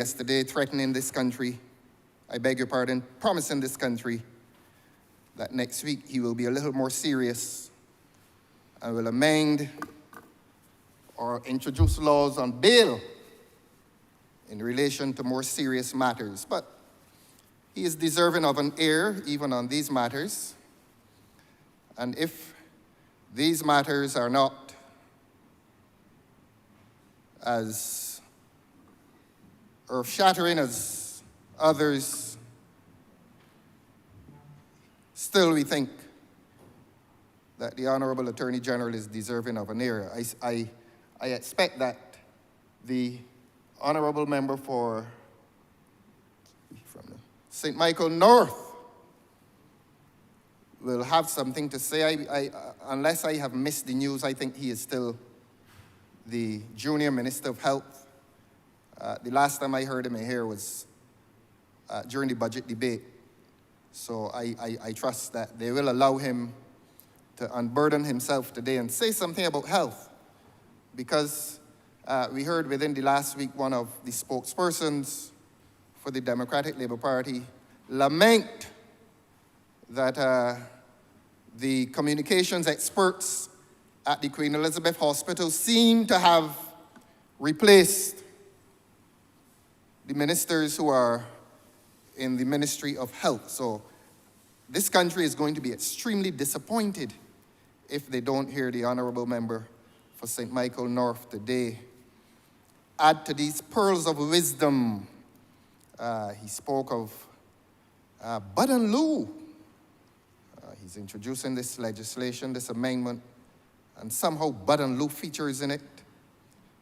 yesterday threatening this country, I beg your pardon, promising this country that next week he will be a little more serious and will amend or introduce laws on bail in relation to more serious matters. But he is deserving of an ear even on these matters. And if these matters are not as earth-shattering as others, still we think that the Honourable Attorney General is deserving of an ear. I expect that the Honourable Member for St. Michael North will have something to say. Unless I have missed the news, I think he is still the Junior Minister of Health. The last time I heard him here was during the budget debate. So I trust that they will allow him to unburden himself today and say something about health. Because we heard within the last week one of the spokespersons for the Democratic Labour Party lament that the communications experts at the Queen Elizabeth Hospital seem to have replaced the ministers who are in the Ministry of Health. So this country is going to be extremely disappointed if they don't hear the Honourable Member for St. Michael North today. Add to these pearls of wisdom, he spoke of Bud and Lou. He's introducing this legislation, this amendment, and somehow Bud and Lou features in it,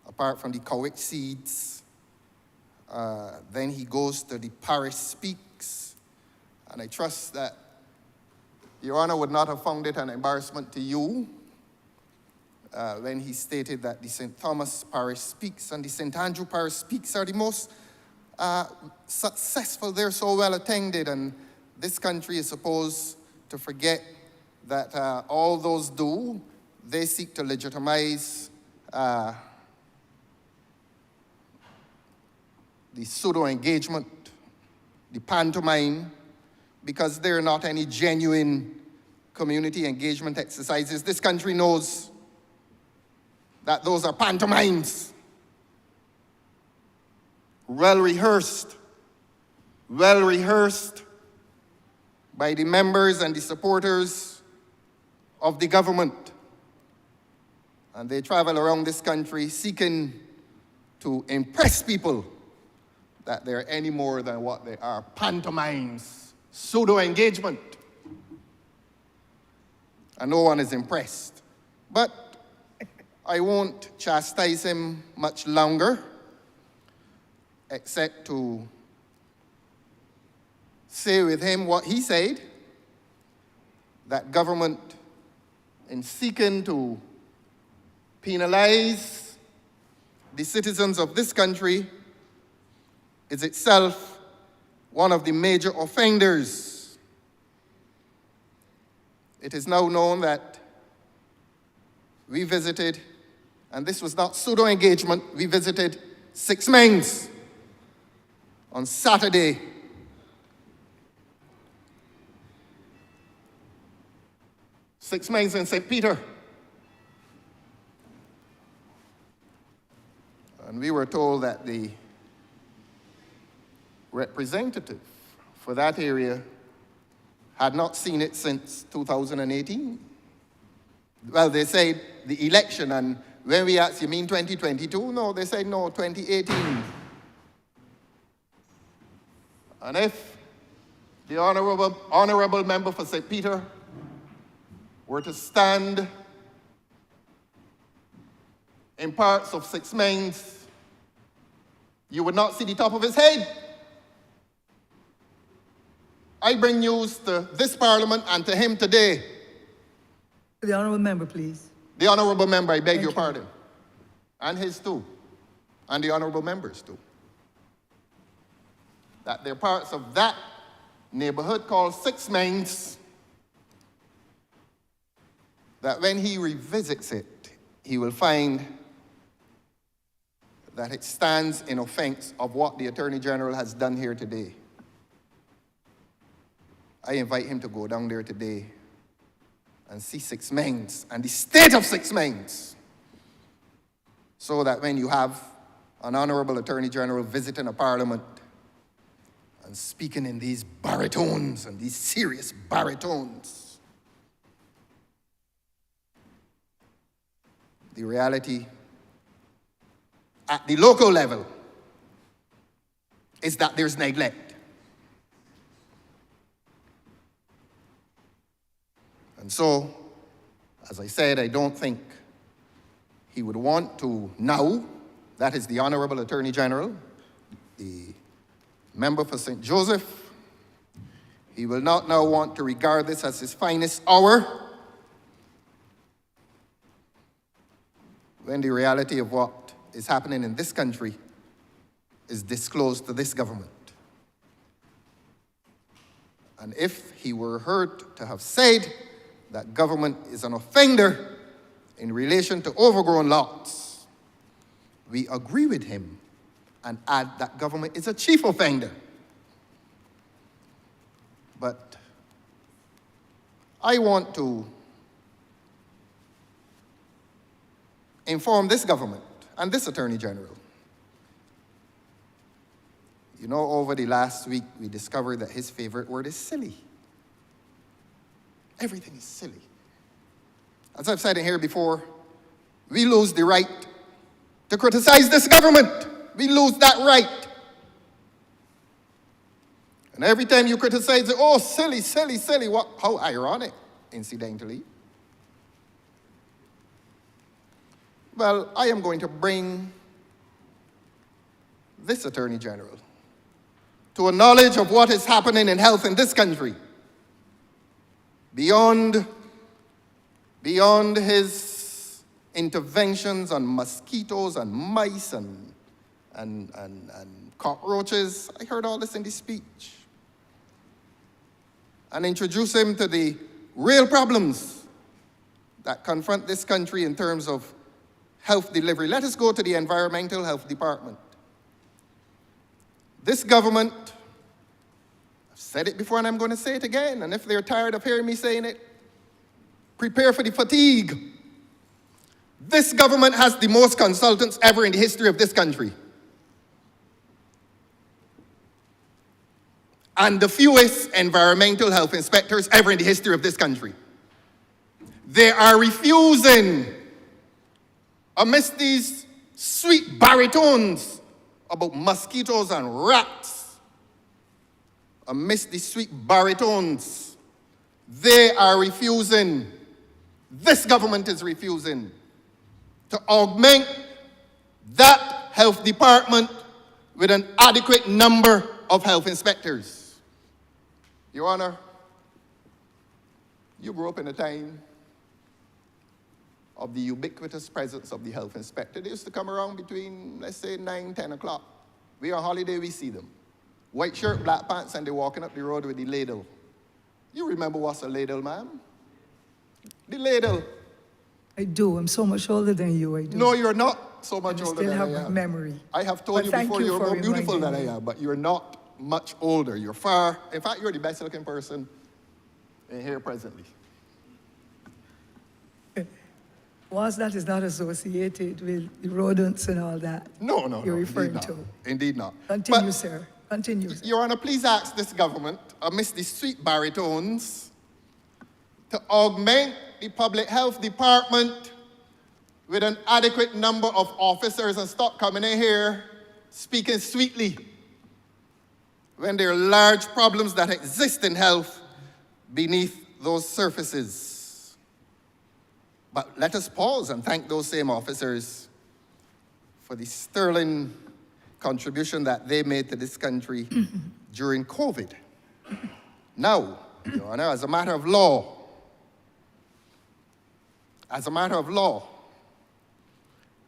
apart from the Cowick seeds. Then he goes to the parish speaks, and I trust that Your Honor would not have found it an embarrassment to you when he stated that the St. Thomas Parish Speaks and the St. Andrew Parish Speaks are the most successful. They're so well attended, and this country is supposed to forget that all those do, they seek to legitimize the pseudo-engagement, the pantomime, because there are not any genuine community engagement exercises. This country knows that those are pantomimes, well-rehearsed by the members and the supporters of the government. And they travel around this country seeking to impress people that they're any more than what they are, pantomimes, pseudo-engagement. And no one is impressed. But I won't chastise him much longer, except to say with him what he said, that government, in seeking to penalize the citizens of this country, is itself one of the major offenders. It is now known that we visited, and this was not pseudo-engagement, we visited 6 Men's on Saturday. Six Men's in St. Peter. And we were told that the representative for that area had not seen it since 2018. Well, they said the election, and when we asked, you mean 2022? No, they said no, 2018. And if the honorable member for St. Peter were to stand in parts of 6 Men's, you would not see the top of his head. I bring news to this Parliament and to him today. The Honourable Member, please. The Honourable Member, I beg your pardon. And his too. And the Honourable Members too. That there are parts of that neighborhood called 6 Men's that when he revisits it, he will find that it stands in offense of what the Attorney General has done here today, I invite him to go down there today and see 6 Mains and the state of 6 Mains, so that when you have an Honourable Attorney General visiting a parliament and speaking in these baritones and these serious baritones, the reality at the local level is that there's neglect. And so, as I said, I don't think he would want to now, that is the Honourable Attorney General, the member for St. Joseph, he will not now want to regard this as his finest hour, when the reality of what is happening in this country is disclosed to this government. And if he were heard to have said that government is an offender in relation to overgrown lots, we agree with him and add that government is a chief offender. But I want to inform this government and this Attorney General. You know, over the last week, we discovered that his favorite word is silly. Everything is silly. As I've said in here before, we lose the right to criticize this government. We lose that right. And every time you criticize it, oh, silly, silly, silly. What? How ironic, incidentally. Well, I am going to bring this Attorney General to a knowledge of what is happening in health in this country, beyond his interventions on mosquitoes and mice and cockroaches. I heard all this in the speech. And introduce him to the real problems that confront this country in terms of health delivery. Let us go to the Environmental Health Department. This government, I've said it before and I'm going to say it again, and if they're tired of hearing me saying it, prepare for the fatigue. This government has the most consultants ever in the history of this country, and the fewest environmental health inspectors ever in the history of this country. They are refusing, amidst these sweet baritones about mosquitoes and rats, amidst these sweet baritones, they are refusing, this government is refusing to augment that health department with an adequate number of health inspectors. Your Honor, you grew up in a time of the ubiquitous presence of the health inspector. They used to come around between, let's say, 9, 10 o'clock. We're on holiday, we see them. White shirt, black pants, and they're walking up the road with the ladle. You remember what's a ladle, ma'am? The ladle. I do. I'm so much older than you. I do. No, you're not so much older than I am. I still have memory. I have told you before you're more beautiful than I am, but you're not much older. You're far, in fact, you're the best looking person in here presently. Once that is not associated with the rodents and all that. No, you're referring indeed to. not. Indeed not. Continue, sir. Continue, sir. Your Honor, please ask this government, amidst the sweet baritones, to augment the public health department with an adequate number of officers and stop coming in here speaking sweetly when there are large problems that exist in health beneath those surfaces. But let us pause and thank those same officers for the sterling contribution that they made to this country during COVID. Now, Your Honor, as a matter of law,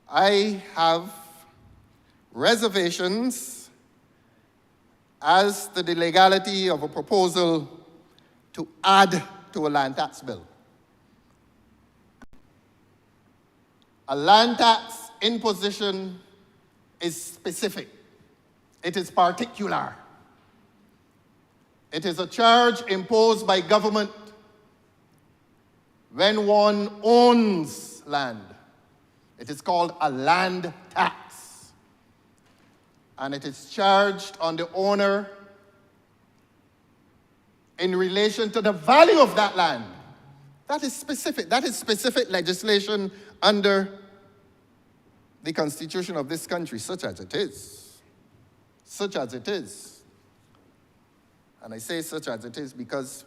I have reservations as to the legality of a proposal to add to a land tax bill. A land tax imposition is specific. It is particular. It is a charge imposed by government when one owns land. It is called a land tax. And it is charged on the owner in relation to the value of that land. That is specific. That is specific legislation under the Constitution of this country, such as it is. Such as it is. And I say such as it is because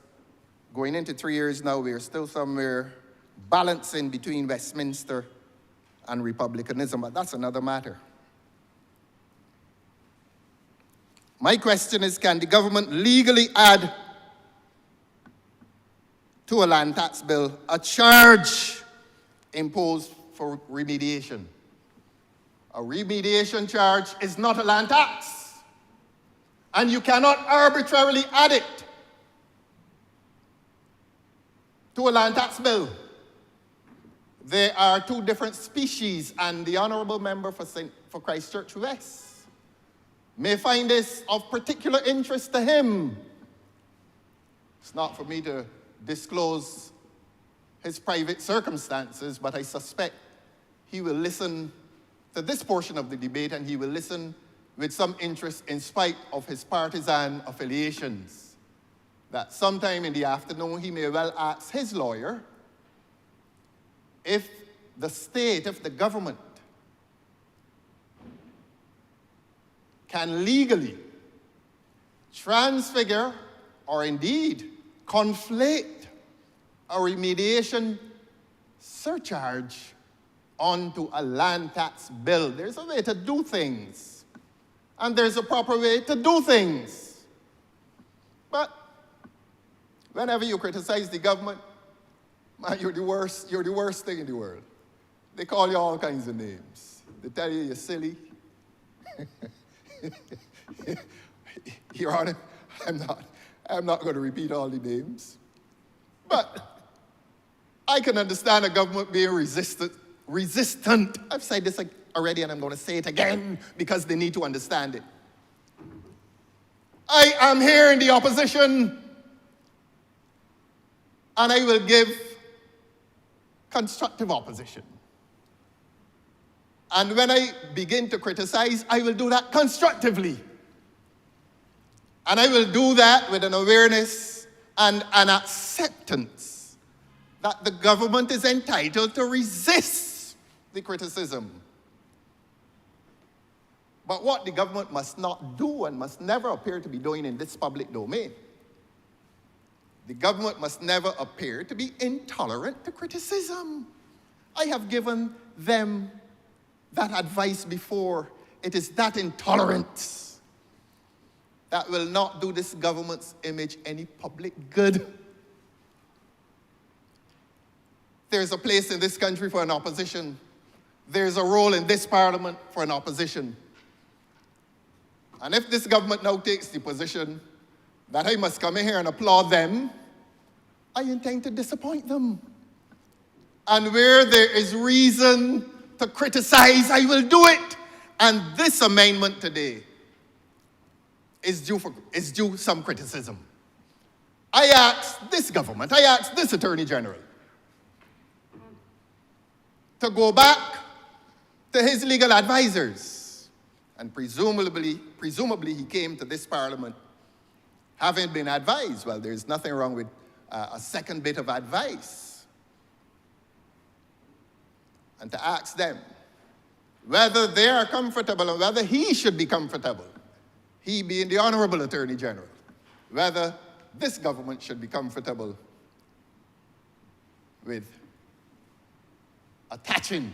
going into 3 years now, we are still somewhere balancing between Westminster and republicanism, but that's another matter. My question is, can the government legally add to a land tax bill a charge imposed for remediation? A remediation charge is not a land tax, and you cannot arbitrarily add it to a land tax bill. There are two different species, and the Honourable Member for Christchurch West may find this of particular interest to him. It's not for me to disclose his private circumstances, but I suspect he will listen to this portion of the debate, and he will listen with some interest in spite of his partisan affiliations. That sometime in the afternoon he may well ask his lawyer if the state, if the government can legally transfigure or indeed conflate a remediation surcharge onto a land tax bill. There's a way to do things, and there's a proper way to do things. But whenever you criticize the government, man, you're the worst thing in the world. They call you all kinds of names. They tell you you're silly. Your Honor, I'm not going to repeat all the names. But I can understand a government being resistant. I've said this already, and I'm going to say it again because they need to understand it. I am here in the opposition, and I will give constructive opposition. And when I begin to criticize, I will do that constructively. And I will do that with an awareness and an acceptance that the government is entitled to resist the criticism. But what the government must not do and must never appear to be doing in this public domain, the government must never appear to be intolerant to criticism. I have given them that advice before. It is that intolerance that will not do this government's image any public good. There's a place in this country for an opposition. There's a role in this parliament for an opposition. And if this government now takes the position that I must come in here and applaud them, I intend to disappoint them. And where there is reason to criticize, I will do it. And this amendment today is due some criticism. I asked this government, I asked this Attorney General to go back to his legal advisors. And presumably he came to this parliament having been advised. Well, there's nothing wrong with a second bit of advice. And to ask them whether they are comfortable and whether he should be comfortable, he being the Honourable Attorney General, whether this government should be comfortable with attaching,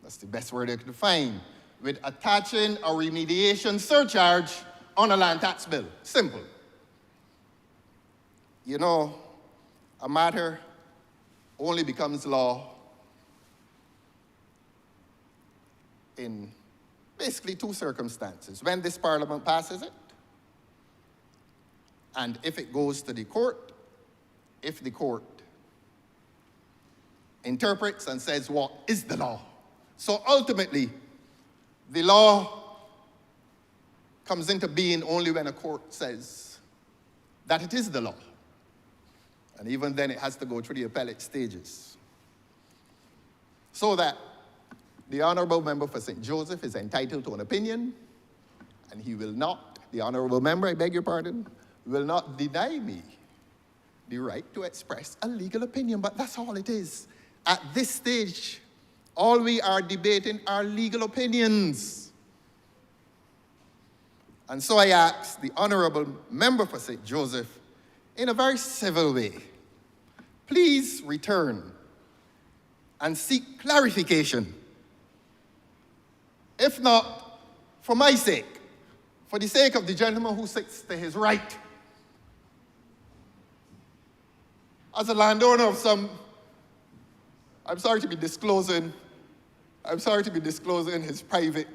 that's the best word I can find, with attaching a remediation surcharge on a land tax bill. Simple. You know, a matter only becomes law in basically two circumstances. When this parliament passes it, and if it goes to the court, if the court interprets and says what is the law. So ultimately, the law comes into being only when a court says that it is the law. And even then, it has to go through the appellate stages. So that the honorable member for St. Joseph is entitled to an opinion, and he will not, the honorable member, I beg your pardon, will not deny me the right to express a legal opinion, but that's all it is. At this stage, all we are debating are legal opinions. And so I ask the honorable member for St. Joseph, in a very civil way, please return and seek clarification. If not, for my sake, for the sake of the gentleman who sits to his right, as a landowner of some, I'm sorry to be disclosing his private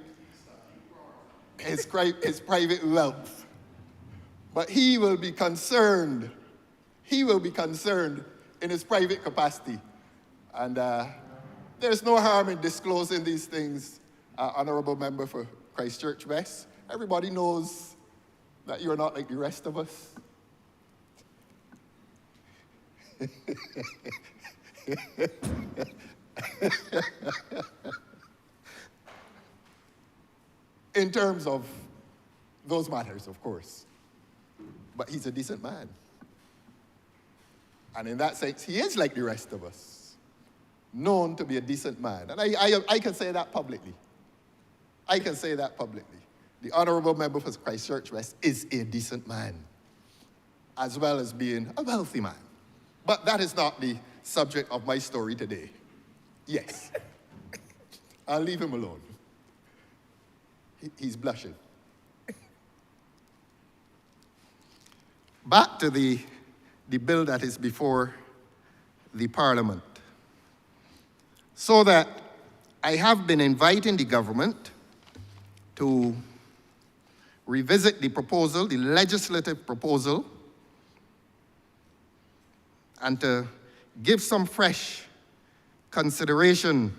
wealth. But he will be concerned in his private capacity. And there's no harm in disclosing these things, honorable member for Christchurch West. Everybody knows that you're not like the rest of us. In terms of those matters, of course. But he's a decent man. And in that sense, he is like the rest of us, known to be a decent man. And I can say that publicly. I can say that publicly. The honorable member for Christchurch West is a decent man, as well as being a wealthy man. But that is not the subject of my story today. Yes. I'll leave him alone. He's blushing. Back to the bill that is before the Parliament. So that I have been inviting the government to revisit the proposal, the legislative proposal, and to give some fresh consideration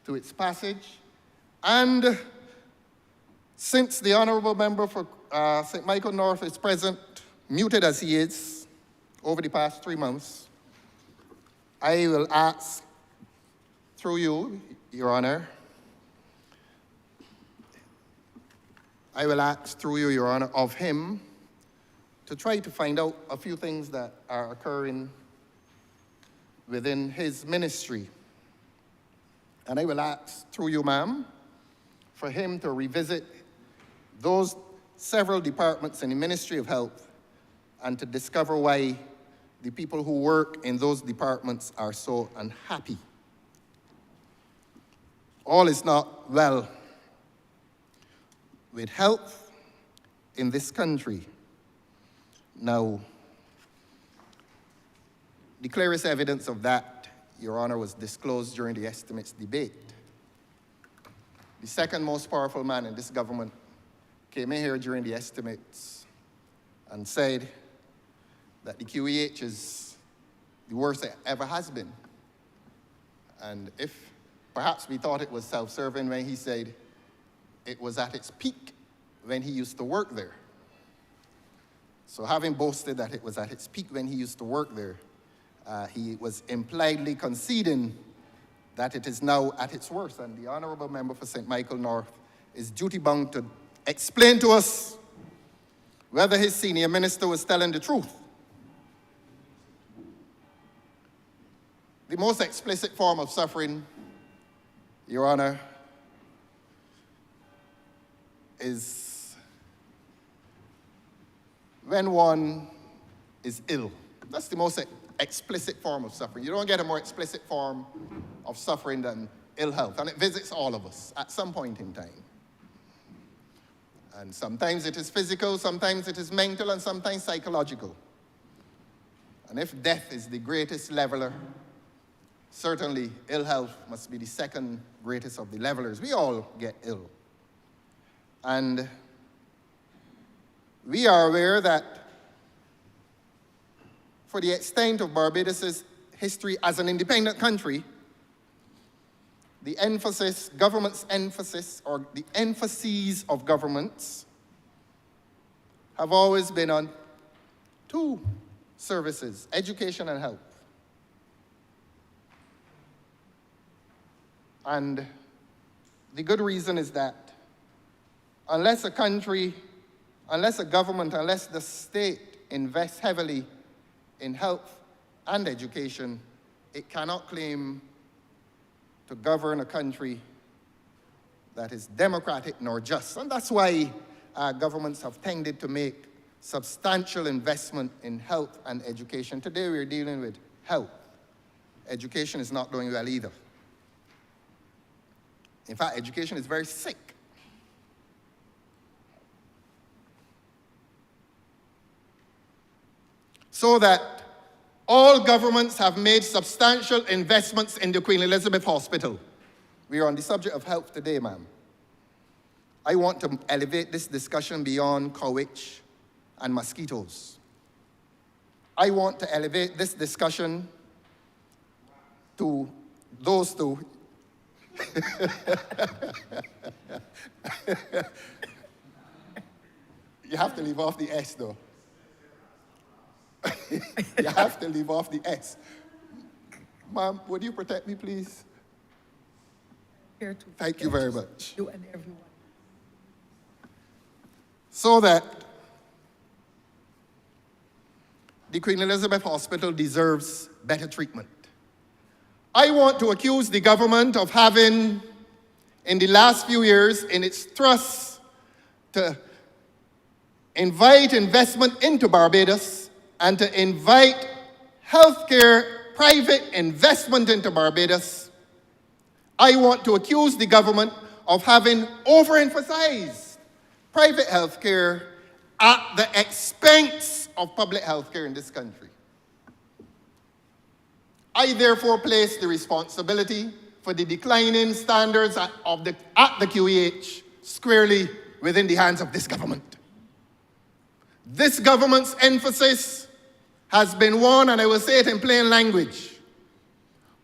to its passage. And since the honorable member for St. Michael North is present, muted as he is over the past 3 months, I will ask through you, Your Honor, of him to try to find out a few things that are occurring within his ministry. And I will ask through you, ma'am, for him to revisit those several departments in the Ministry of Health and to discover why the people who work in those departments are so unhappy. All is not well with health in this country. Now, the clearest evidence of that, Your Honor, was disclosed during the estimates debate. The second most powerful man in this government came in here during the estimates and said that the QEH is the worst it ever has been. And if perhaps we thought it was self-serving when he said it was at its peak when he used to work there. So having boasted that it was at its peak when he used to work there, he was impliedly conceding that it is now at its worst. And the honorable member for St. Michael North is duty-bound to explain to us whether his senior minister was telling the truth. The most explicit form of suffering, Your Honor, is when one is ill. That's the most explicit form of suffering. You don't get a more explicit form of suffering than ill health, and it visits all of us at some point in time. And sometimes it is physical, sometimes it is mental, and sometimes psychological. And if death is the greatest leveler, certainly ill health must be the second greatest of the levelers. We all get ill. And we are aware that for the extent of Barbados' history as an independent country, the emphasis, government's emphasis, or the emphases of governments have always been on two services, education and health. And the good reason is that unless a country, unless a government, unless the state invests heavily in health and education, it cannot claim to govern a country that is democratic nor just. And that's why governments have tended to make substantial investment in health and education. Today we're dealing with health. Education is not doing well either. In fact, education is very sick. So that all governments have made substantial investments in the Queen Elizabeth Hospital. We are on the subject of health today, ma'am. I want to elevate this discussion beyond cowitch and mosquitoes. I want to elevate this discussion to those two. You have to leave off the S, though. You have to leave off the S. Ma'am, would you protect me, please? Here to Thank you very much. you and everyone. So that the Queen Elizabeth Hospital deserves better treatment. I want to accuse the government of having, in the last few years, in its thrust to invite investment into Barbados and to invite healthcare private investment into Barbados, I want to accuse the government of having overemphasized private healthcare at the expense of public healthcare in this country. I therefore place the responsibility for the declining standards at the QEH squarely within the hands of this government. This government's emphasis has been one, and I will say it in plain language,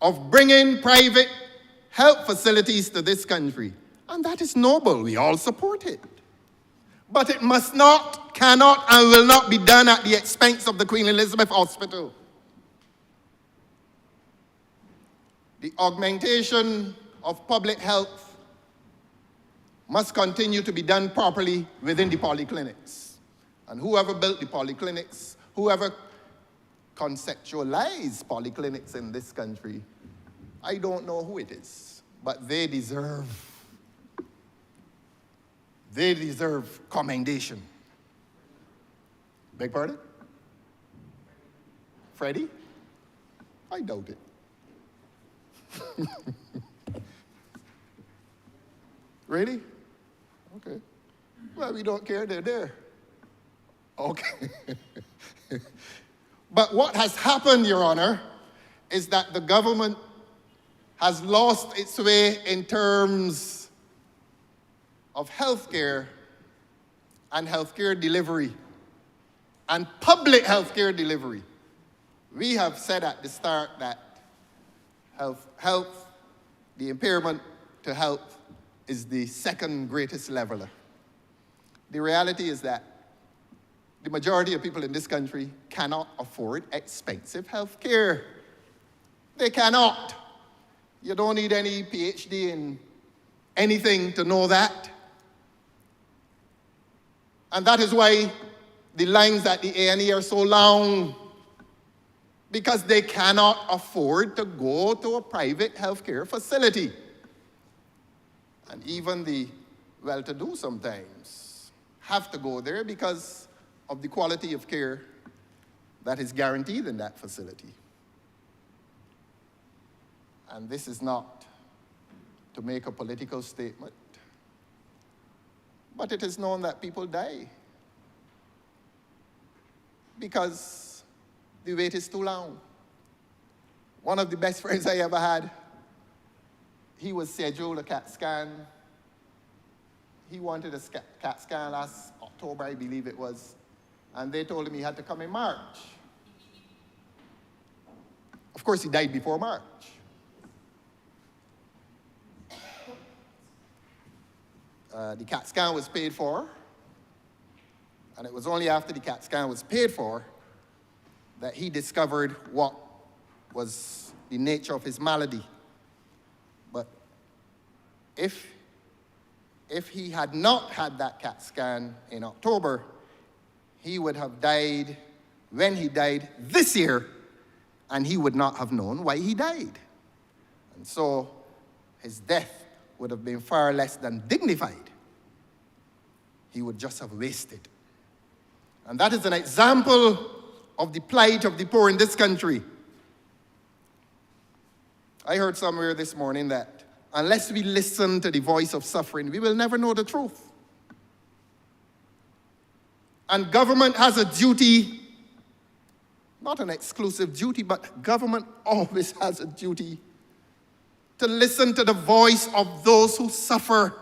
of bringing private health facilities to this country. And that is noble. We all support it. But it must not, cannot, and will not be done at the expense of the Queen Elizabeth Hospital. The augmentation of public health must continue to be done properly within the polyclinics. And whoever built the polyclinics, whoever conceptualized polyclinics in this country, I don't know who it is, but they deserve commendation. Beg pardon? Freddie? I doubt it. Really? Okay. Well, we don't care, they're there. Okay. But what has happened, Your Honor, is that the government has lost its way in terms of healthcare and healthcare delivery and public healthcare delivery. We have said at the start that health, the impairment to health, is the second greatest leveler. The reality is that the majority of people in this country cannot afford expensive health care. They cannot. You don't need any PhD in anything to know that. And that is why the lines at the A&E are so long, because they cannot afford to go to a private healthcare facility. And even the well-to-do sometimes have to go there because of the quality of care that is guaranteed in that facility. And this is not to make a political statement, but it is known that people die because the wait is too long. One of the best friends I ever had, he was scheduled a CAT scan. He wanted a CAT scan last October, I believe it was, and they told him he had to come in March. Of course, he died before March. The CAT scan was paid for, And it was only after the CAT scan was paid for that he discovered what was the nature of his malady. But if he had not had that CAT scan in October, he would have died when he died this year, and he would not have known why he died. And so his death would have been far less than dignified. He would just have wasted. And that is an example of the plight of the poor in this country. I heard somewhere this morning that unless we listen to the voice of suffering, we will never know the truth. And government has a duty, not an exclusive duty, but government always has a duty to listen to the voice of those who suffer.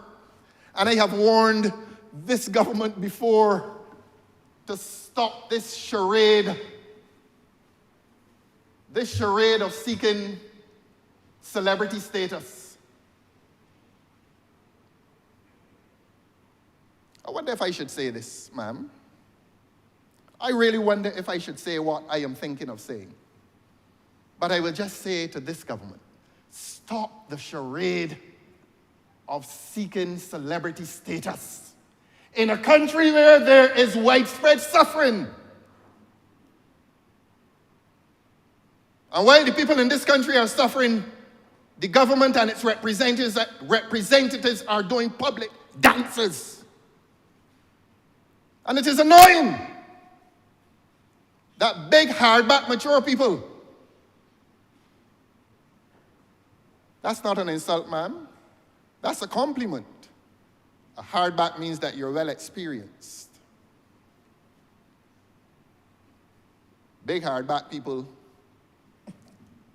And I have warned this government before to stop this charade of seeking celebrity status. I wonder if I should say this, ma'am. I really wonder if I should say what I am thinking of saying. But I will just say to this government, stop the charade of seeking celebrity status in a country where there is widespread suffering. And while the people in this country are suffering, the government and its representatives are doing public dances. And it is annoying that big, hardback, mature people. That's not an insult, ma'am. That's a compliment. A hardback means that you're well experienced. Big, hardback people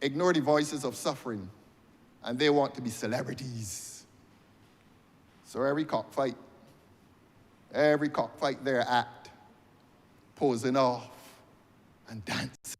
ignore the voices of suffering, and they want to be celebrities. So every cockfight they're at, posing off and dancing.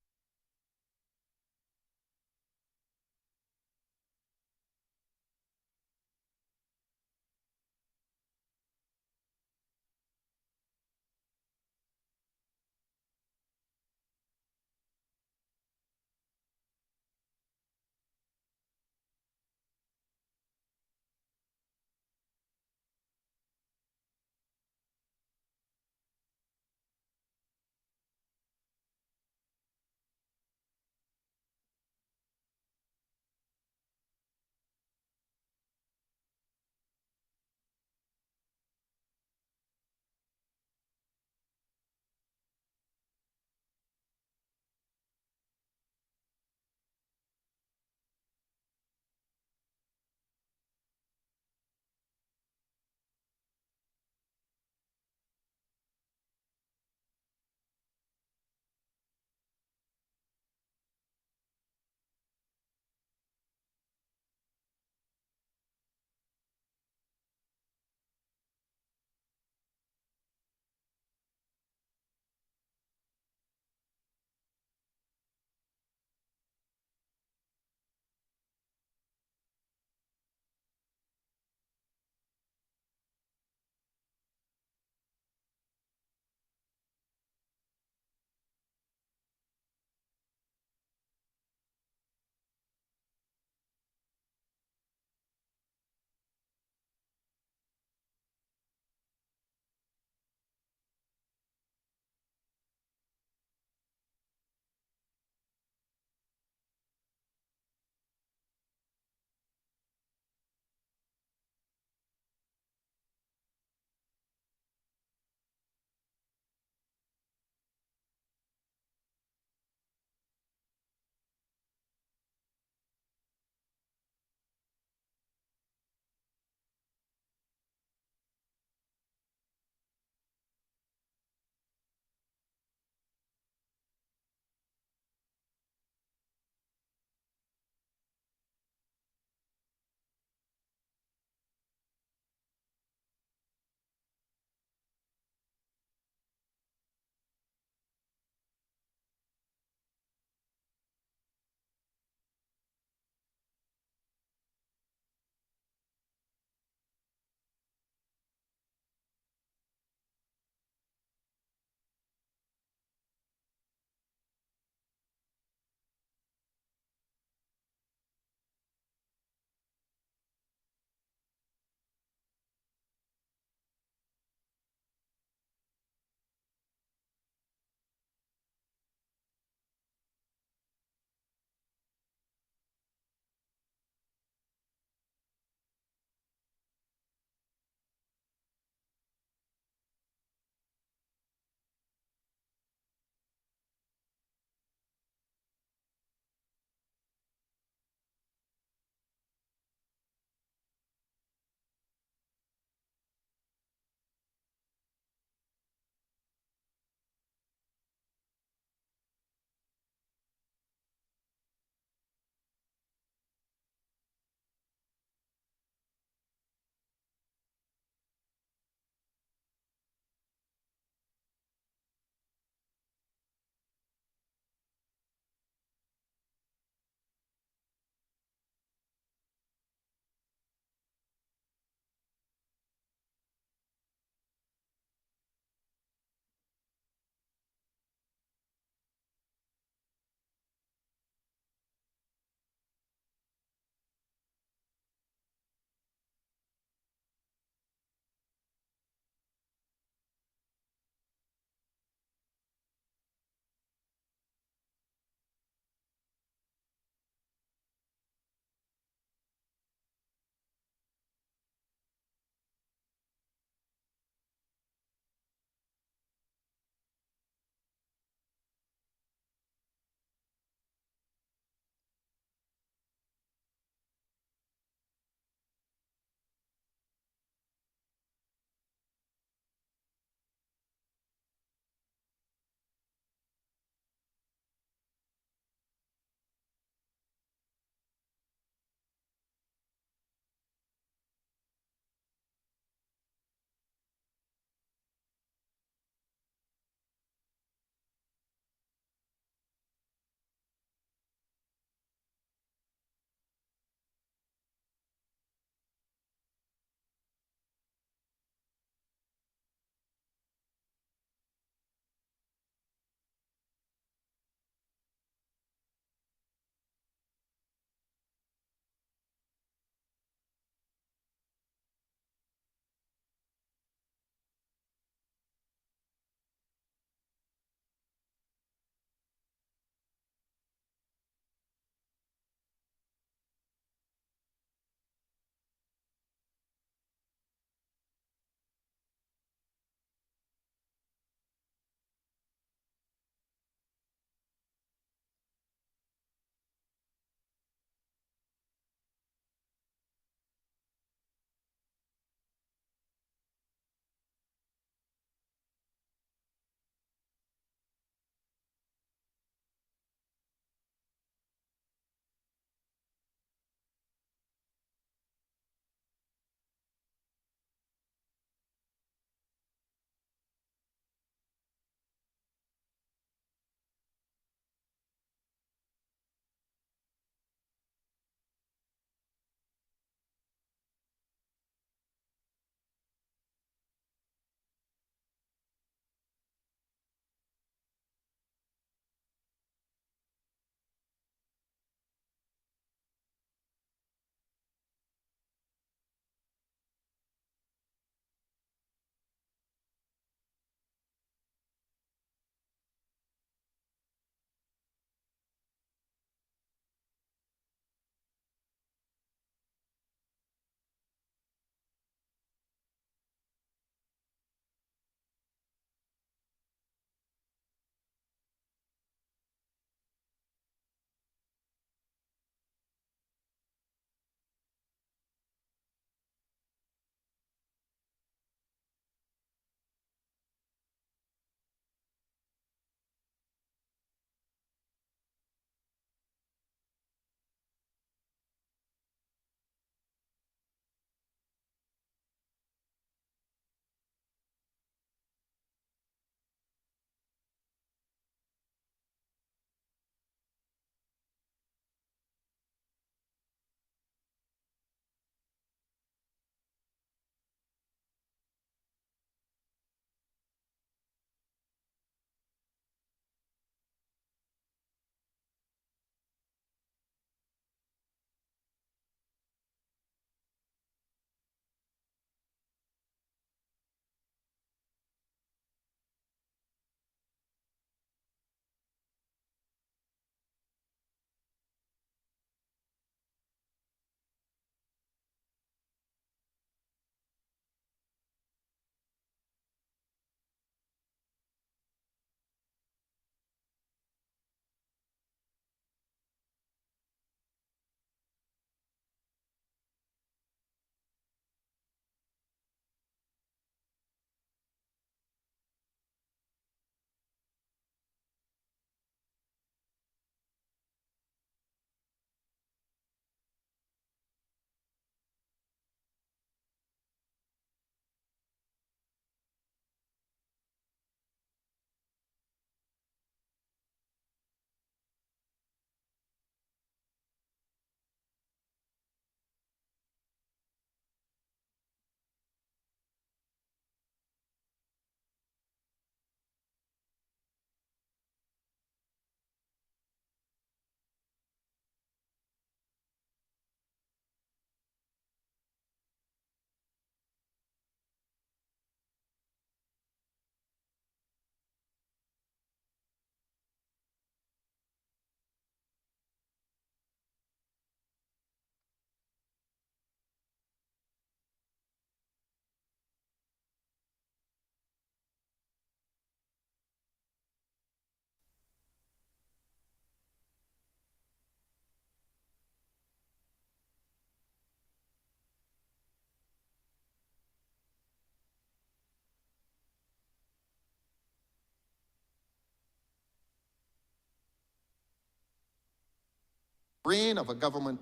reign of a government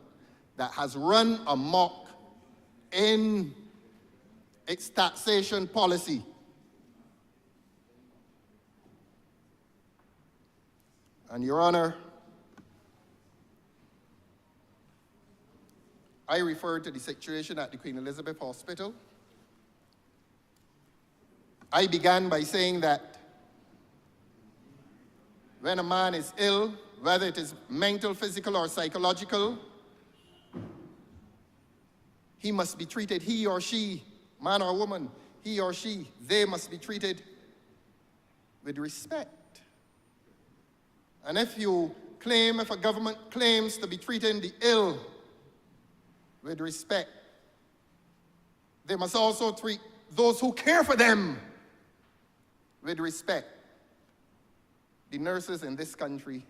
that has run amok in its taxation policy. And Your Honor, I refer to the situation at the Queen Elizabeth Hospital. I began by saying that when a man is ill, whether it is mental, physical, or psychological, he must be treated, he or she, man or woman, he or she, they must be treated with respect. And if a government claims to be treating the ill with respect, they must also treat those who care for them with respect. The nurses in this country,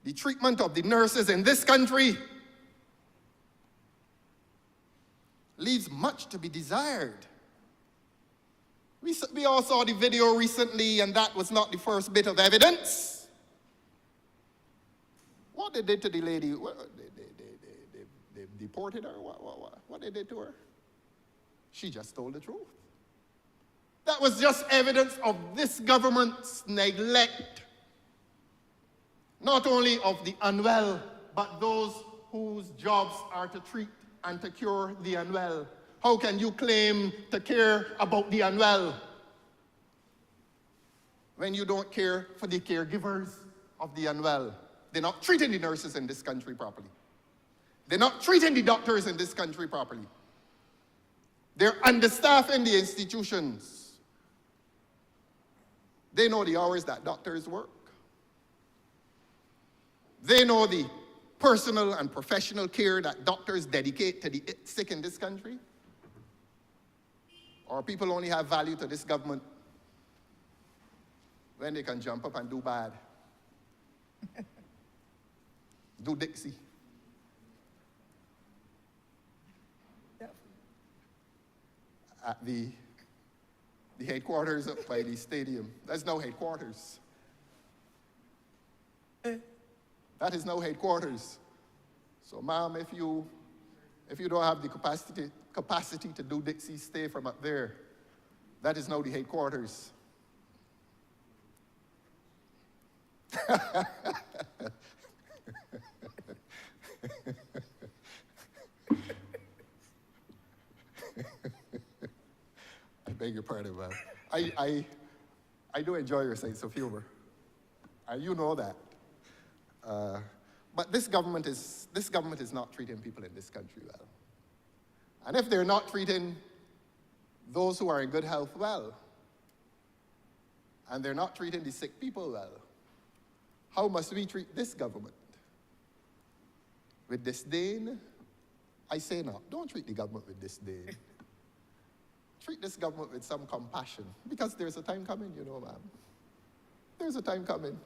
the treatment of the nurses in this country leaves much to be desired. We all saw the video recently, and that was not the first bit of evidence. What they did to the lady, they deported her? What they did to her? She just told the truth. That was just evidence of this government's neglect, not only of the unwell, but those whose jobs are to treat and to cure the unwell. How can you claim to care about the unwell when you don't care for the caregivers of the unwell? They're not treating the nurses in this country properly. They're not treating the doctors in this country properly. They're understaffing the institutions. They know the hours that doctors work. They know the personal and professional care that doctors dedicate to the sick in this country. Or people only have value to this government when they can jump up and do bad. Do Dixie. At the headquarters up by the stadium. There's no headquarters. That is no headquarters. So, ma'am, if you don't have the capacity to do Dixie, stay from up there. That is now the headquarters. I beg your pardon, man. I do enjoy your sense of humor. You know that. But this government is not treating people in this country well. And if they're not treating those who are in good health well, and they're not treating the sick people well, how must we treat this government? With disdain? I say not. Don't treat the government with disdain. Treat this government with some compassion, because there's a time coming, you know, ma'am. There's a time coming.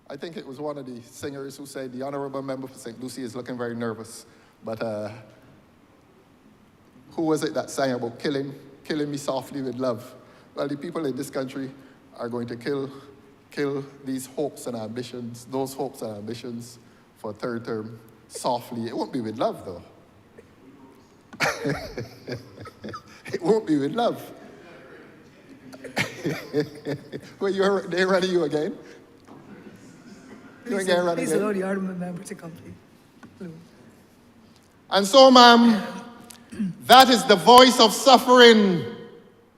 I think it was one of the singers who said, the Honourable Member for St. Lucie is looking very nervous. But who was it that sang about killing me softly with love? Well, the people in this country are going to kill these hopes and ambitions, those hopes and ambitions for a third term softly. It won't be with love, though. It won't be with love. Well, they ready you again? Please allow the Honourable Member to complete. And so, ma'am, that is the voice of suffering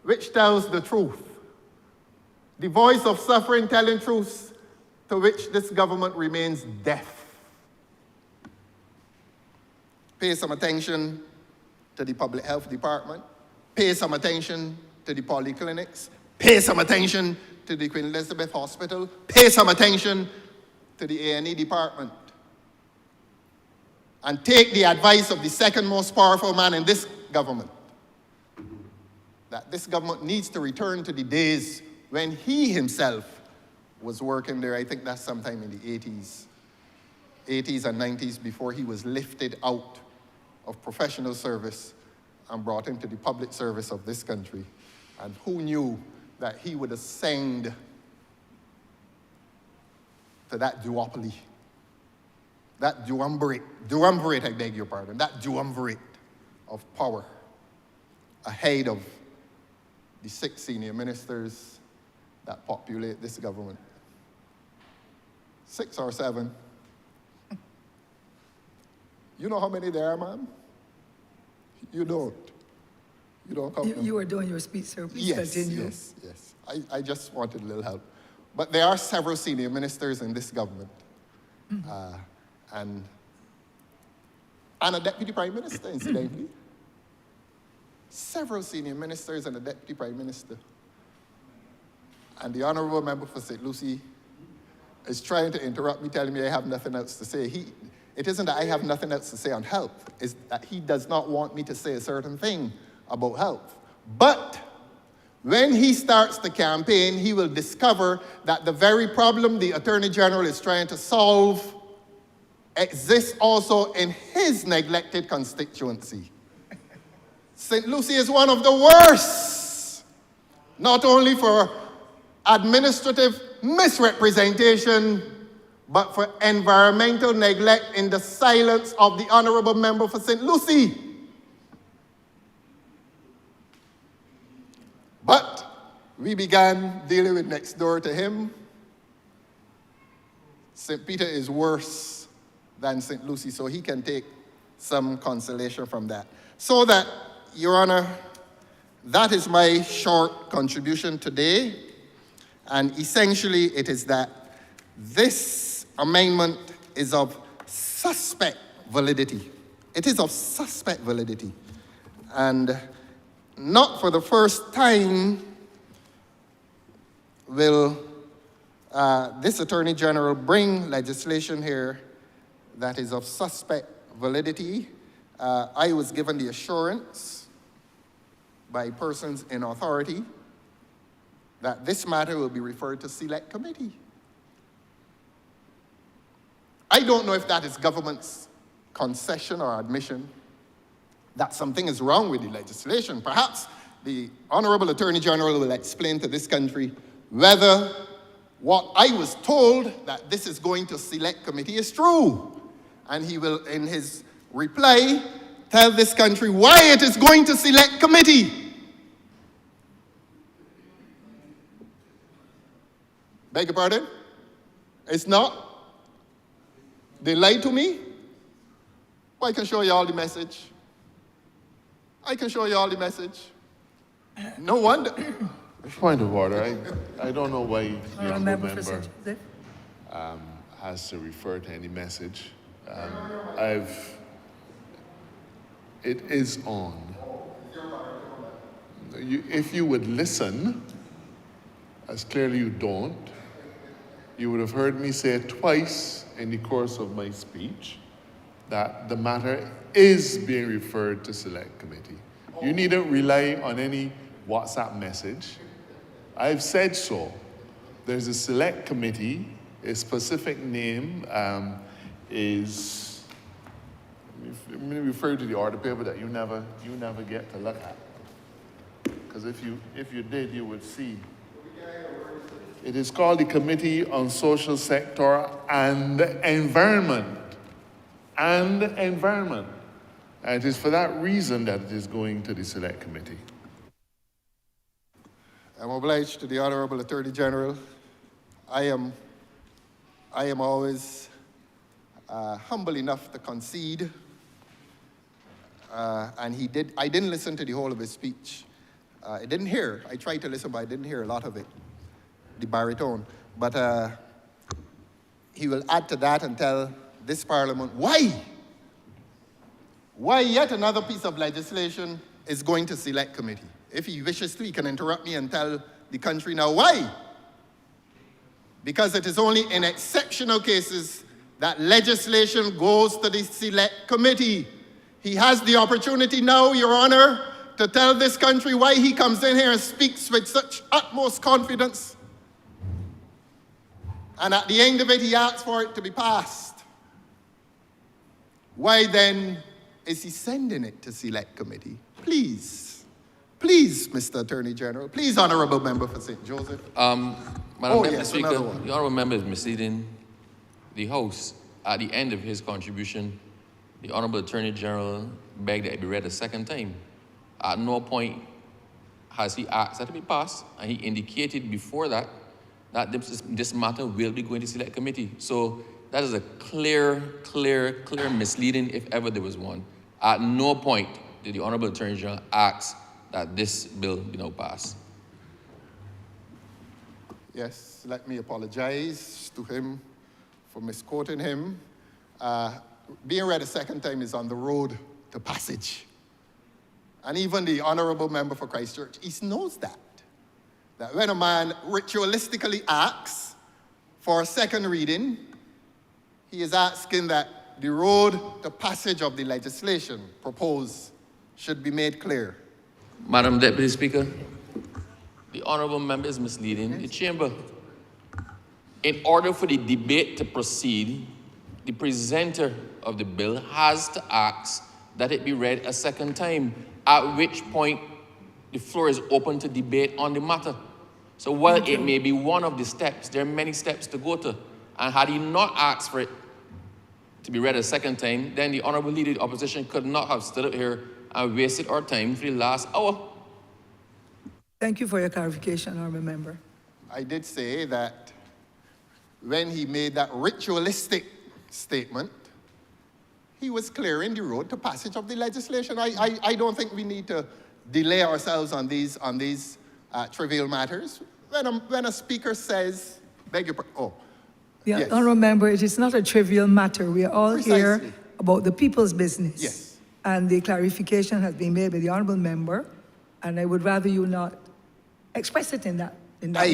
which tells the truth. The voice of suffering telling truths to which this government remains deaf. Pay some attention to the public health department. Pay some attention to the polyclinics. Pay some attention to the Queen Elizabeth Hospital. Pay some attention to the A&E department. And take the advice of the second most powerful man in this government, that this government needs to return to the days when he himself was working there. I think that's sometime in the 80s and 90s, before he was lifted out of professional service and brought into the public service of this country. And who knew that he would ascend to that duopoly that duumvirate, I beg your pardon, that duumvirate of power ahead of the 6 senior ministers that populate this government. 6 or 7. You know how many there are, ma'am? You don't. You don't count them. You were doing your speech, sir. Please continue. Yes. I just wanted a little help. But there are several senior ministers in this government. And a deputy prime minister, incidentally. Several senior ministers and a deputy prime minister. And the honourable member for St. Lucie is trying to interrupt me, telling me I have nothing else to say. It isn't that I have nothing else to say on health. It's that he does not want me to say a certain thing about health. But when he starts the campaign, he will discover that the very problem the Attorney General is trying to solve exists also in his neglected constituency. St. Lucie is one of the worst, not only for administrative misrepresentation, but for environmental neglect in the silence of the honourable member for St. Lucie. But we began dealing with next door to him. St. Peter is worse than St. Lucie, so he can take some consolation from that. So that, Your Honour, that is my short contribution today. And essentially it is that this amendment is of suspect validity. It is of suspect validity. And not for the first time will this Attorney General bring legislation here that is of suspect validity. I was given the assurance by persons in authority that this matter will be referred to Select Committee. I don't know if that is government's concession or admission that something is wrong with the legislation. Perhaps the Honourable Attorney General will explain to this country whether what I was told that this is going to Select Committee is true. And he will, in his reply, tell this country why it is going to Select Committee. Beg your pardon? It's not? They lied to me? Well, I can show you all the message. I can show you all the message. No wonder. Point of order. I don't know why the honourable Member for member St. Joseph. has to refer to any message. It is on. If you would listen, as clearly you don't, you would have heard me say twice in the course of my speech that the matter is being referred to Select Committee. You needn't rely on any WhatsApp message. I've said so. There's a Select Committee. A specific name is, let me refer to the order paper that you never get to look at. Because if you did, you would see. It is called the Committee on Social Sector and Environment. And Environment. And it is for that reason that it is going to the Select Committee. I'm obliged to the Honourable Attorney General. I am always humble enough to concede. And I didn't listen to the whole of his speech. I didn't hear. I tried to listen, but I didn't hear a lot of it, the baritone. But he will add to that and tell this Parliament why yet another piece of legislation is going to Select Committee. If he wishes to, he can interrupt me and tell the country now why. Because it is only in exceptional cases that legislation goes to the Select Committee. He has the opportunity now, Your Honor, to tell this country why he comes in here and speaks with such utmost confidence. And at the end of it, he asks for it to be passed. Why then is he sending it to Select Committee? Please, Mr. Attorney General. Please, Honourable Member for St. Joseph. Madam Member Speaker, another one. the Honourable Member is misleading the House. at the end of his contribution, the Honourable Attorney General begged that it be read a second time. At no point has he asked that it be passed, and he indicated before that that this matter will be going to select committee. So that is a clear misleading, if ever there was one. At no point did the Honourable Attorney General ask that this bill be now passed. Yes, let me apologize to him for misquoting him. Being read a second time is on the road to passage. And even the honorable member for Christchurch, he knows that. That when a man ritualistically asks for a second reading, he is asking that the road to passage of the legislation proposed should be made clear. Madam Deputy Speaker, the honourable member is misleading the chamber. In order for the debate to proceed, the presenter of the bill has to ask that it be read a second time, at which point the floor is open to debate on the matter. So while it may be one of the steps, there are many steps to go to. And had he not asked for it to be read a second time, then the Honourable Leader of the Opposition could not have stood up here and wasted our time for the last hour. Thank you for your clarification, Honourable Member. I did say that when he made that ritualistic statement, he was clearing the road to passage of the legislation. I don't think we need to delay ourselves on these trivial matters. When a speaker says, beg your pardon, oh. Yeah, yes. Honourable Member, it is not a trivial matter. We are all here Precisely. about the people's business. Yes. And the clarification has been made by the Honourable Member, and I would rather you not express it in that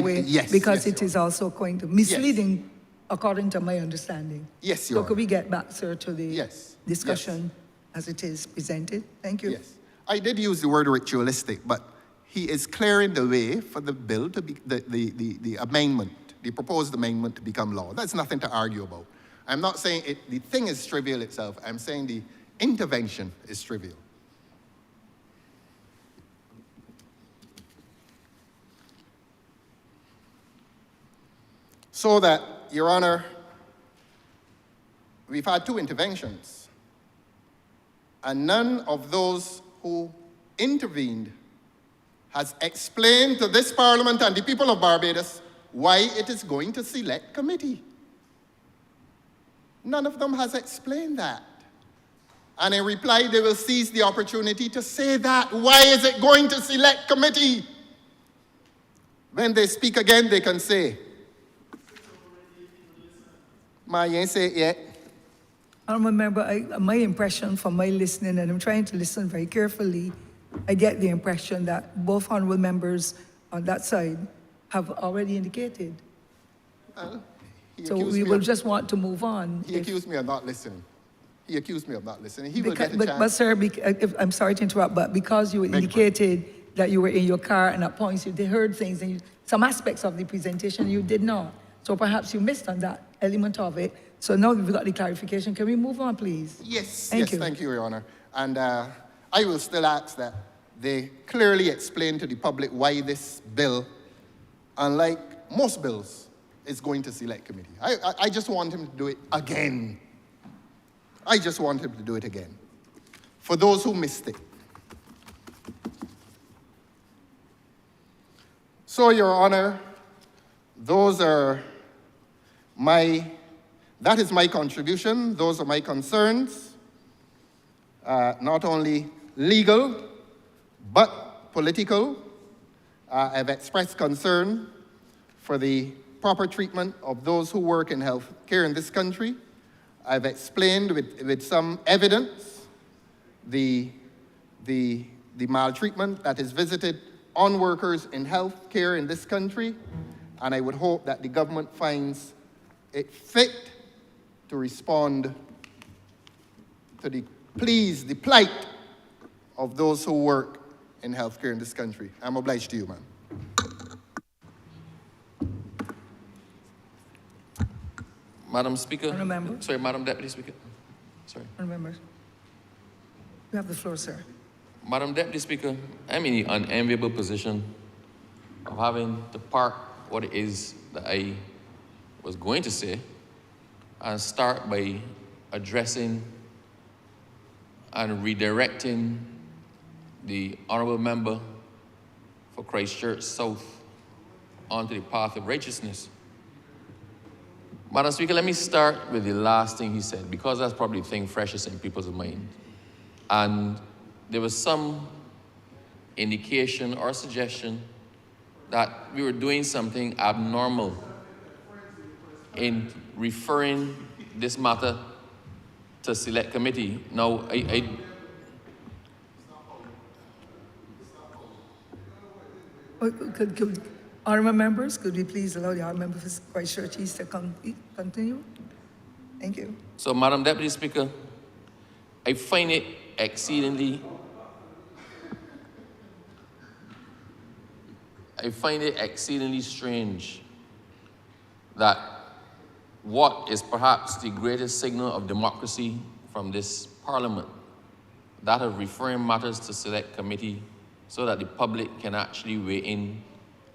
way, yes, because yes, it is also going to misleading, according to my understanding. Yes, So Your could we get back, sir, to the Yes, discussion as it is presented? Thank you. Yes. I did use the word ritualistic, but he is clearing the way for the bill to be, the amendment, the proposed amendment to become law. That's nothing to argue about. I'm not saying the thing is trivial itself. I'm saying the intervention is trivial. So that, Your Honor, we've had two interventions, and none of those who intervened has explained to this Parliament and the people of Barbados why it is going to select committee. None of them has explained that. And in reply, they will seize the opportunity to say that. Why is it going to select committee? When they speak again, they can say, Ma, you ain't say it yet. Honourable Member, my impression from my listening, and I'm trying to listen very carefully, I get the impression that both honourable members on that side have already indicated. So we will just want to move on. He accused me of not listening. He accused me of not listening. He will get a chance. But sir, I'm sorry to interrupt, but because you indicated that you were in your car and at points you heard things, and some aspects of the presentation you did not. So perhaps you missed on that element of it. So now we've got the clarification. Can we move on, please? Yes, Thank you. Thank you, Your Honor. And I will still ask that they clearly explain to the public why this bill, unlike most bills, is going to select committee. I just want him to do it again. I just want him to do it again. For those who missed it. So, Your Honor, that is my contribution. Those are my concerns. Not only legal, but political. I've expressed concern for the proper treatment of those who work in health care in this country. I've explained with some evidence the maltreatment that is visited on workers in health care in this country, and I would hope that the government finds it fit to respond to the plight of those who work in healthcare in this country. I'm obliged to you, ma'am. Madam Speaker. Honourable Member. Sorry, Madam Deputy Speaker. Sorry. Honourable Member, you have the floor, sir. Madam Deputy Speaker, I'm in the unenviable position of having to park what it is that I was going to say and start by addressing and redirecting the Honourable Member for Christchurch South onto the path of righteousness. Madam Speaker, let me start with the last thing he said, because that's probably the thing freshest in people's mind. And there was some indication or suggestion that we were doing something abnormal in referring this matter to select committee. Now, Honourable members, could we please allow the Honourable Member for Christchurch East to continue? Thank you. So, Madam Deputy Speaker, I find it exceedingly strange that what is perhaps the greatest signal of democracy from this Parliament, that of referring matters to select committee so that the public can actually weigh in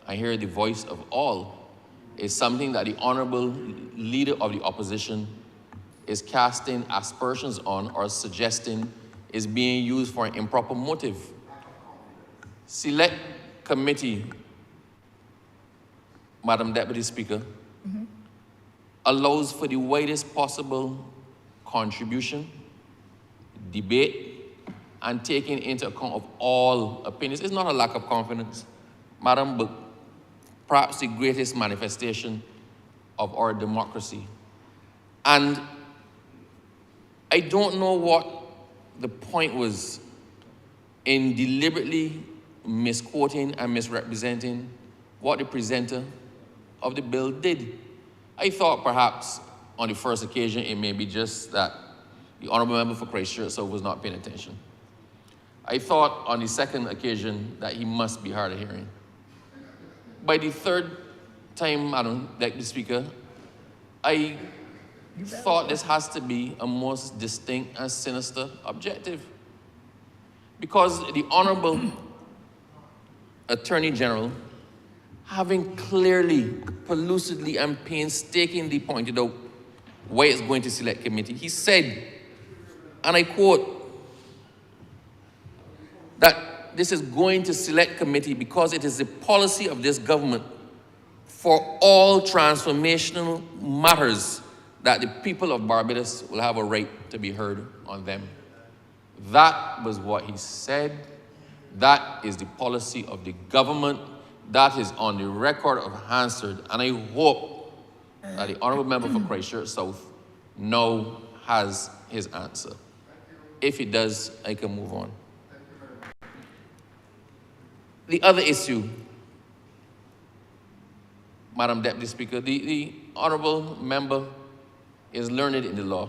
and hear the voice of all, is something that the Honourable Leader of the Opposition is casting aspersions on or suggesting is being used for an improper motive. Select committee, Madam Deputy Speaker, allows for the widest possible contribution, debate, and taking into account of all opinions. It's not a lack of confidence, Madam, but perhaps the greatest manifestation of our democracy. And I don't know what the point was in deliberately misquoting and misrepresenting what the presenter of the bill did. I thought perhaps on the first occasion it may be just that the Honourable Member for Christchurch South was not paying attention. I thought on the second occasion that he must be hard of hearing. By the third time, Madam Deputy Speaker, I thought this has to be a most distinct and sinister objective. Because the Honourable Attorney General, having clearly, pellucidly, and painstakingly pointed out why it's going to select committee, he said, and I quote, that this is going to select committee because it is the policy of this government for all transformational matters that the people of Barbados will have a right to be heard on them. That was what he said. That is the policy of the government. That is on the record of Hansard. And I hope that the Honourable Member for Christchurch South now has his answer. If he does, I can move on. The other issue, Madam Deputy Speaker, the Honourable Member is learned in the law.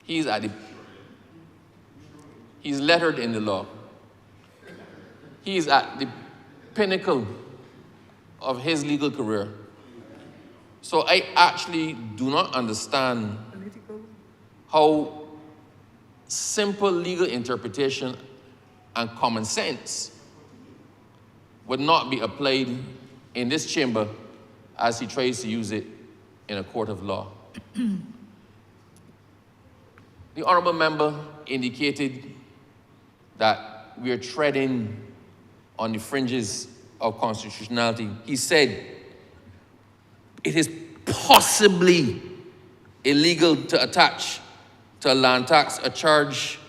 He's lettered in the law. He's at the pinnacle of his legal career. So I actually do not understand how simple legal interpretation and common sense would not be applied in this chamber as he tries to use it in a court of law. The Honourable Member indicated that we are treading on the fringes of constitutionality. He said it is possibly illegal to attach to a land tax a charge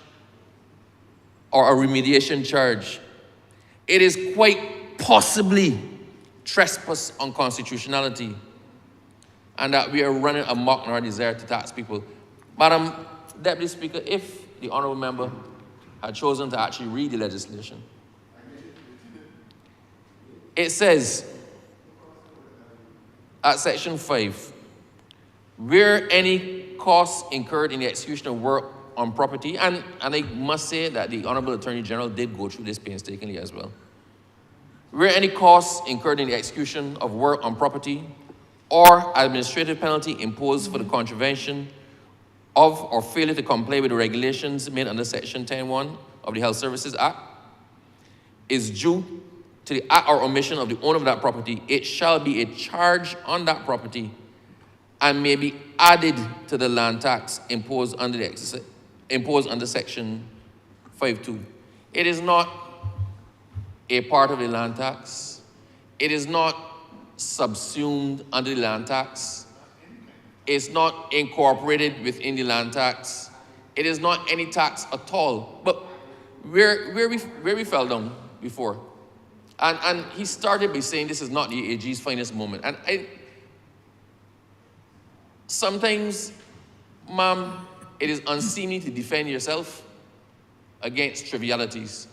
or a remediation charge. It is quite possibly trespass on constitutionality, and that we are running amok in our desire to tax people. Madam Deputy Speaker, if the Honourable Member had chosen to actually read the legislation, it says at section 5, where any costs incurred in the execution of work on property, and I must say that the Honourable Attorney General did go through this painstakingly as well. Where any costs incurred in the execution of work on property or administrative penalty imposed for the contravention of or failure to comply with the regulations made under Section 10(1) of the Health Services Act is due to the act or omission of the owner of that property, it shall be a charge on that property and may be added to the land tax imposed under Section 5.2. It is not a part of the land tax. It is not subsumed under the land tax. It's not incorporated within the land tax. It is not any tax at all. But where we fell down before, and he started by saying this is not the AG's finest moment. And sometimes, ma'am, it is unseemly to defend yourself against trivialities.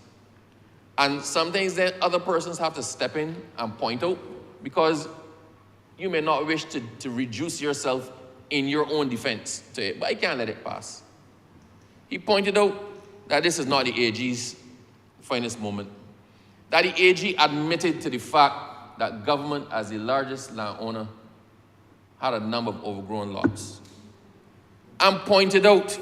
And sometimes then other persons have to step in and point out, because you may not wish to reduce yourself in your own defense to it, but I can't let it pass. He pointed out that this is not the AG's finest moment. That the AG admitted to the fact that government, as the largest landowner, had a number of overgrown lots. And pointed out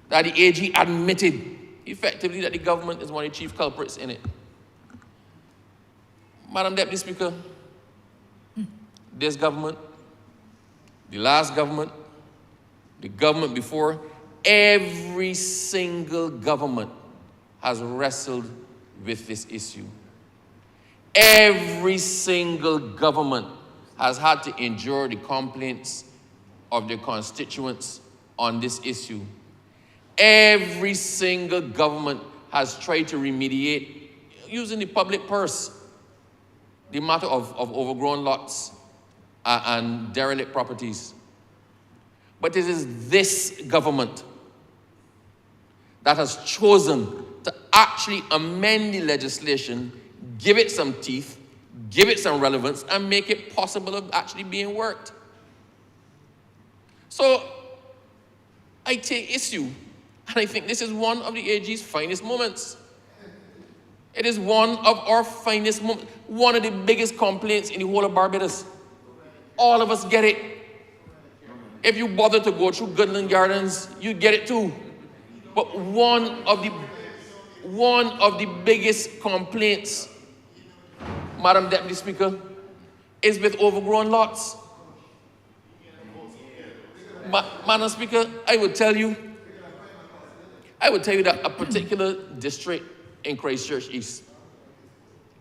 that the AG admitted effectively that the government is one of the chief culprits in it. Madam Deputy Speaker, this government, the last government, the government before, every single government has wrestled with this issue. Every single government has had to endure the complaints of their constituents on this issue. Every single government has tried to remediate, using the public purse, the matter of overgrown lots and derelict properties. But it is this government that has chosen to actually amend the legislation, give it some teeth, give it some relevance, and make it possible of actually being worked. So I take issue, and I think this is one of the AG's finest moments. It is one of our finest moments, one of the biggest complaints in the whole of Barbados. All of us get it. If you bother to go through Goodland Gardens, you get it too. But one of the biggest complaints, Madam Deputy Speaker, is with overgrown lots. Madam Speaker, I would tell you that a particular district in Christchurch East,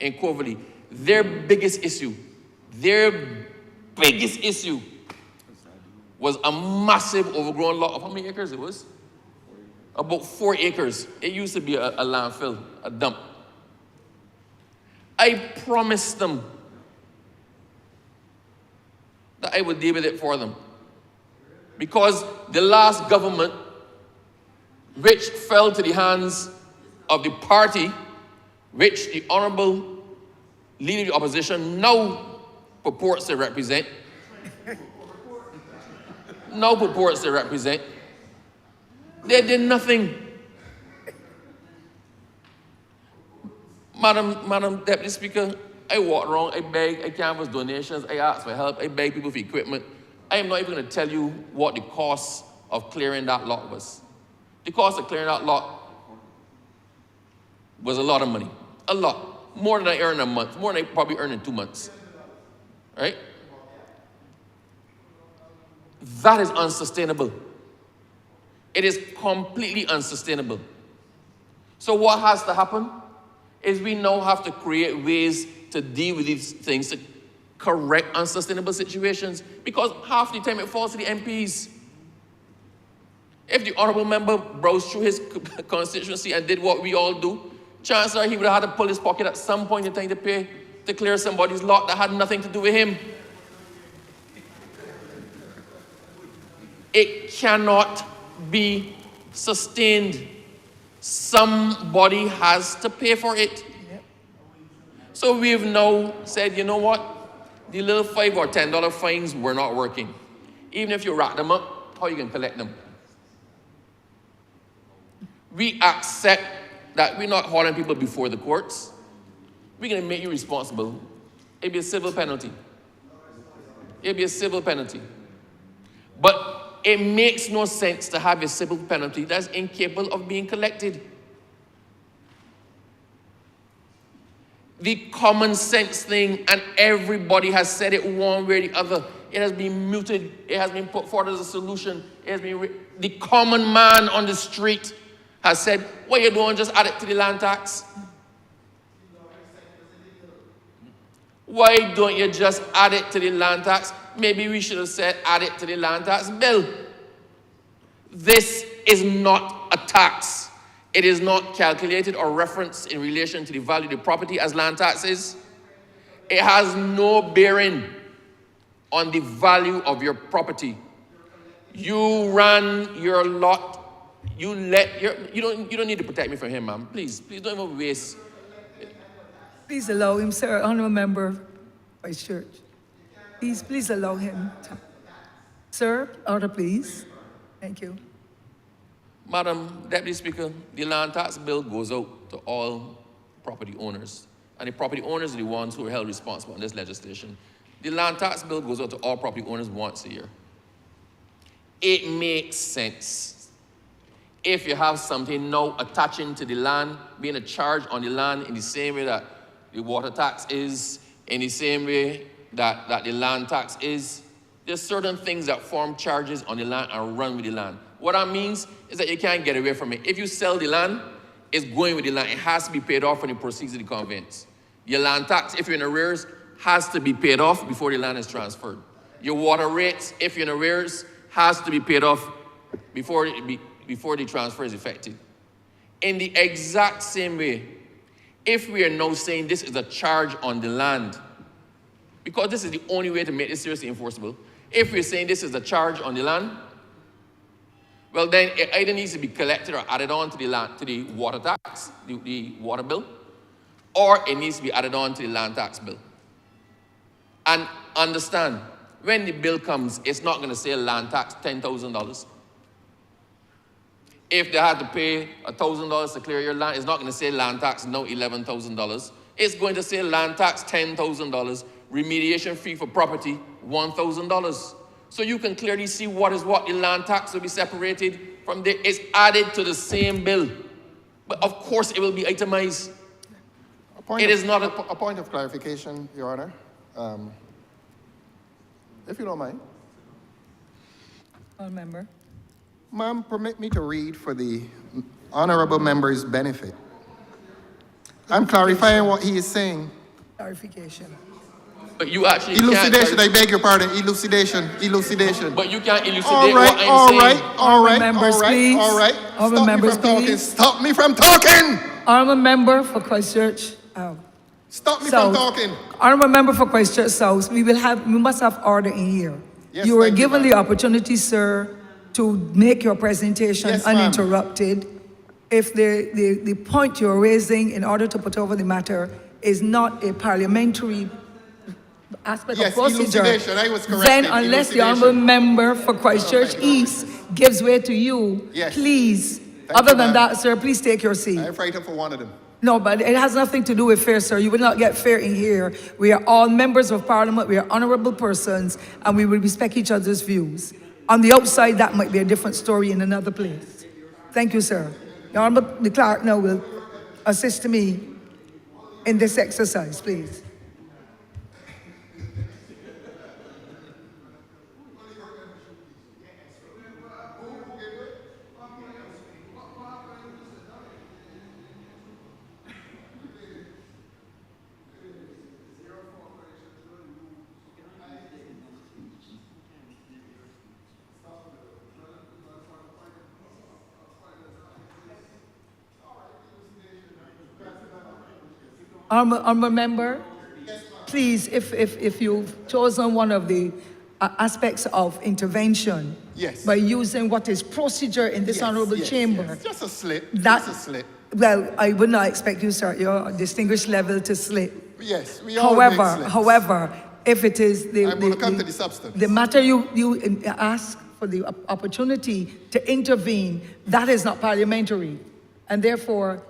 in Coverley, their biggest issue was a massive overgrown lot of how many acres it was? About 4 acres. It used to be a landfill, a dump. I promised them that I would deal with it for them. Because the last government, which fell to the hands of the party which the Honourable Leader of the Opposition now purports to represent, they did nothing. Madam Deputy Speaker, I walk around, I beg, I canvass donations, I ask for help, I beg people for equipment. I am not even going to tell you what the cost of clearing that lot was. The cost of clearing that lot was a lot of money. A lot. More than I earn in a month. More than I probably earn in 2 months. Right? That is unsustainable. It is completely unsustainable. So what has to happen is we now have to create ways to deal with these things, to correct unsustainable situations, because half the time it falls to the MPs. If the Honourable Member browsed through his constituency and did what we all do, chances are he would have had to pull his pocket at some point in time to clear somebody's lot that had nothing to do with him. It cannot be sustained. Somebody has to pay for it. So we've now said, you know what? The little $5 or $10 fines were not working. Even if you rack them up, how you can collect them? We accept that we're not hauling people before the courts. We're going to make you responsible. It'll be a civil penalty. It'll be a civil penalty. But it makes no sense to have a civil penalty that's incapable of being collected. The common sense thing, and everybody has said it one way or the other, It has been muted. It has been put forward as a solution. It has been the common man on the street has said, what you doing, just add it to the land tax? Why don't you just add it to the land tax? Maybe we should have said add it to the land tax bill. This is not a tax. It is not calculated or referenced in relation to the value of the property as land tax is. It has no bearing on the value of your property. You run your lot. You don't need to protect me from him, ma'am. Please don't even waste. Please allow him, sir, honorable member, Vice Church. Please allow him. Sir, order, please. Thank you. Madam Deputy Speaker, the land tax bill goes out to all property owners. And the property owners are the ones who are held responsible in this legislation. The land tax bill goes out to all property owners once a year. It makes sense. If you have something now attaching to the land, being a charge on the land in the same way that the water tax is, in the same way that the land tax is, there's certain things that form charges on the land and run with the land. What that means is that you can't get away from it. If you sell the land, it's going with the land. It has to be paid off when it proceeds to the conveyance. Your land tax, if you're in arrears, has to be paid off before the land is transferred. Your water rates, if you're in arrears, has to be paid off before the transfer is effected. In the exact same way, if we are now saying this is a charge on the land, because this is the only way to make this seriously enforceable, if we're saying this is a charge on the land, well then it either needs to be collected or added on to the land, to the water tax, the water bill, or it needs to be added on to the land tax bill. And understand, when the bill comes, it's not going to say land tax $10,000. If they had to pay $1,000 to clear your land, it's not going to say land tax no $11,000. It's going to say land tax $10,000, remediation fee for property $1,000. So you can clearly see what is what. The land tax will be separated from there. It's added to the same bill. But of course it will be itemized. A point of clarification, Your Honor. If you don't mind. Honourable member. Ma'am, permit me to read for the honourable member's benefit. I'm clarifying what he is saying. Clarification. But you actually Elucidation, can't. I beg your pardon. Elucidation. But you can't elucidate All right, what I'm all saying. right, all right, Members, all right, please. all right. Honourable Stop me members, from talking. please. Stop me from talking. Honourable member for Christchurch. Stop me South. from talking. Honourable member for Christchurch South. We must have order in here. Yes, you were thank you, given ma'am. the opportunity, sir, to make your presentation Yes, ma'am. uninterrupted. If the point you're raising in order to put over the matter is not a parliamentary aspect Yes, of procedure, elucidation. I was corrected. then unless the Elucidation. honourable member for Christchurch East gives way to you, Yes. please, Thank other you, than ma'am. that, sir, please take your seat. I'm frightened for one of them. No, but it has nothing to do with fair, sir. You will not get fair in here. We are all members of parliament. We are honorable persons, and we will respect each other's views. On the outside, that might be a different story in another place. Thank you, sir. The clerk now will assist me in this exercise, please. Honourable member, please, if you've chosen one of the aspects of intervention, Yes. by using what is procedure in this Yes, honourable yes, chamber, yes. Just a slip. that, Just a slip. well, I would not expect you, sir, your distinguished level to slip. Yes, we all make slips. However, if it is I'm going to come to the substance. the matter you ask for the opportunity to intervene, that is not parliamentary. And therefore,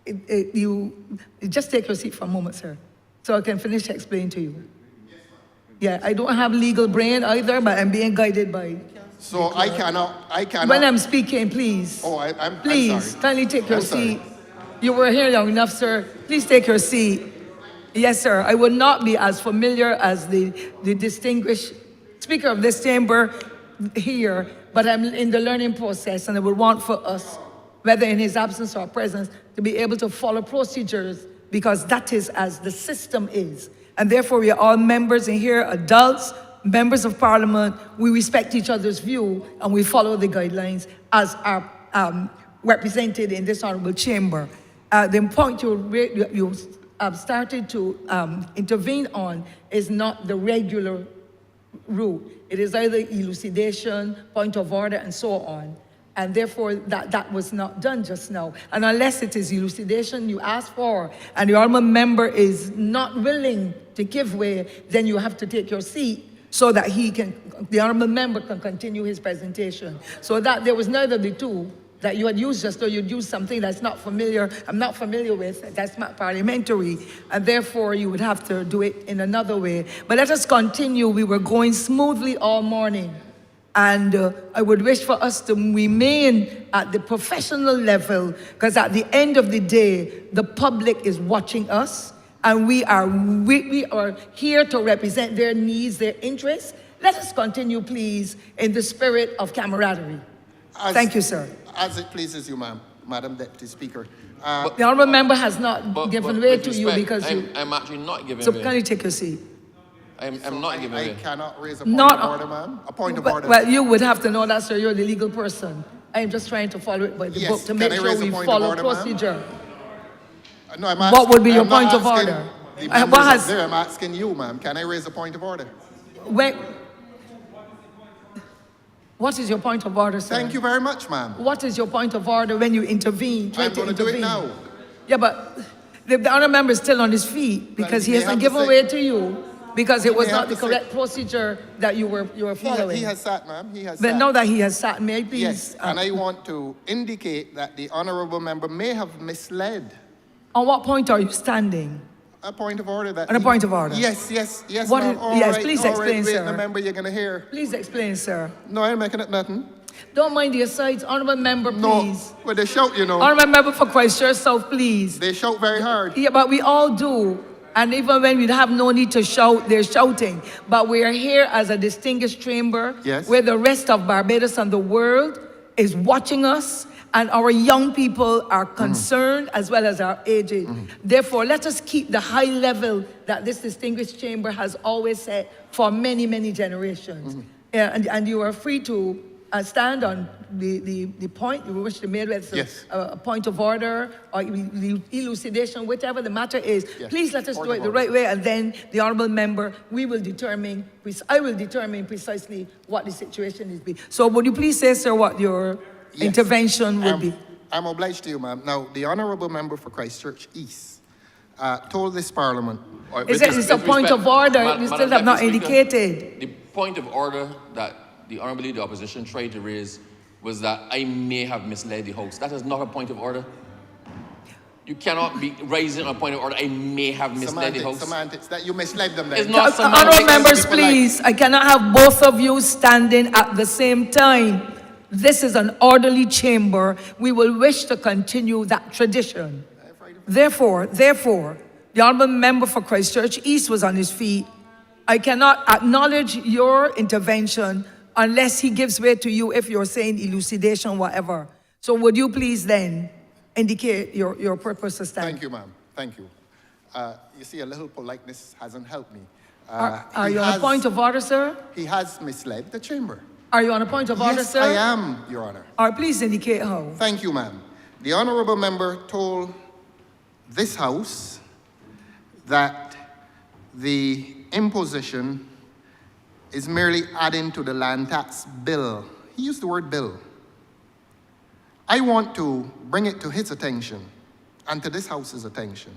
you just take your seat for a moment, sir, so I can finish explaining to you. Yeah, I don't have legal brain either, but I'm being guided by. So I cannot. When I'm speaking, please. Oh, I'm Please, sorry. kindly take your I'm sorry. seat. You were here long enough, sir. Please take your seat. Yes, sir. I would not be as familiar as the distinguished speaker of this chamber here, but I'm in the learning process, and I would want for us, whether in his absence or presence, to be able to follow procedures, because that is as the system is. And therefore, we are all members in here, adults, members of parliament. We respect each other's view, and we follow the guidelines as are represented in this honorable chamber. The point you started to intervene on is not the regular route. It is either elucidation, point of order, and so on. And therefore, that was not done just now. And unless it is elucidation you ask for, and the honorable member is not willing to give way, then you have to take your seat so that the honorable member can continue his presentation. So that there was neither of the two that you had used just though you'd use something that's not familiar, I'm not familiar with, that's not parliamentary, and therefore you would have to do it in another way. But let us continue. We were going smoothly all morning, and I would wish for us to remain at the professional level, because at the end of the day, the public is watching us, and we are here to represent their needs, their interests. Let us continue, please, in the spirit of camaraderie. Thank you, sir. As it pleases you, Madam Deputy Speaker. The honourable member has not given way to you because I'm actually not giving so way. can you take your seat? I'm not giving way. I cannot raise a point of order, ma'am. A point of order. Well, you would have to know that, sir. You're the legal person. I'm just trying to follow it by the book to make sure we follow procedure. No, What would be your point of order? I'm asking you, ma'am. Can I raise a point of order? What is your point of order, sir? Thank you very much, ma'am. What is your point of order when you intervene? I'm going to do it now. Yeah, but the honourable member is still on his feet because he hasn't given way to you because it was not the correct procedure that you were following. He has sat, ma'am. He has but sat. now that he has sat, may I please? Yes, and I want to indicate that the honourable member may have misled. On what point are you standing? A point of order that. On a point of order? Yes, What ma'am. yes, please explain, wait, sir. the member you're going to hear. Please explain, sir. No, I'm making it nothing. Don't mind the asides. Honourable member, please. No, well, they shout, you know. Honourable member for Christchurch South, please. They shout very hard. Yeah, but we all do. And even when we have no need to shout, they're shouting. But we are here as a distinguished chamber, yes, where the rest of Barbados and the world is watching us, and our young people are concerned as well as our aged. Therefore, let us keep the high level that this distinguished chamber has always set for many, many generations. And you are free to stand on the point you wish to make, whether it's a point of order or elucidation, whatever the matter is. Yes. Please let us do it the right way, and then the honourable member, I will determine precisely what the situation is. So would you please say, sir, what your intervention would be? I'm obliged to you, ma'am. Now, the honourable member for Christchurch East told this parliament. It's a point of order. You still have not indicated. The point of order that the Honourable Leader of the Opposition tried to raise was that I may have misled the House. That is not a point of order. You cannot be raising a point of order. I may have misled the House. Semantics, that you misled them then. It's not semantics. Honourable members, please. I cannot have both of you standing at the same time. This is an orderly chamber. We will wish to continue that tradition. Therefore, the honourable member for Christchurch East was on his feet. I cannot acknowledge your intervention unless he gives way to you if you're saying elucidation, whatever. So would you please then indicate your purpose to stand? Thank you, ma'am. Thank you. You see, a little politeness hasn't helped me. Are you on a point of order, sir? He has misled the chamber. Are you on a point of order, sir? Yes, I am, Your Honour. Or please indicate how. Thank you, ma'am. The honourable member told this House that the imposition is merely adding to the land tax bill. He used the word bill. I want to bring it to his attention and to this House's attention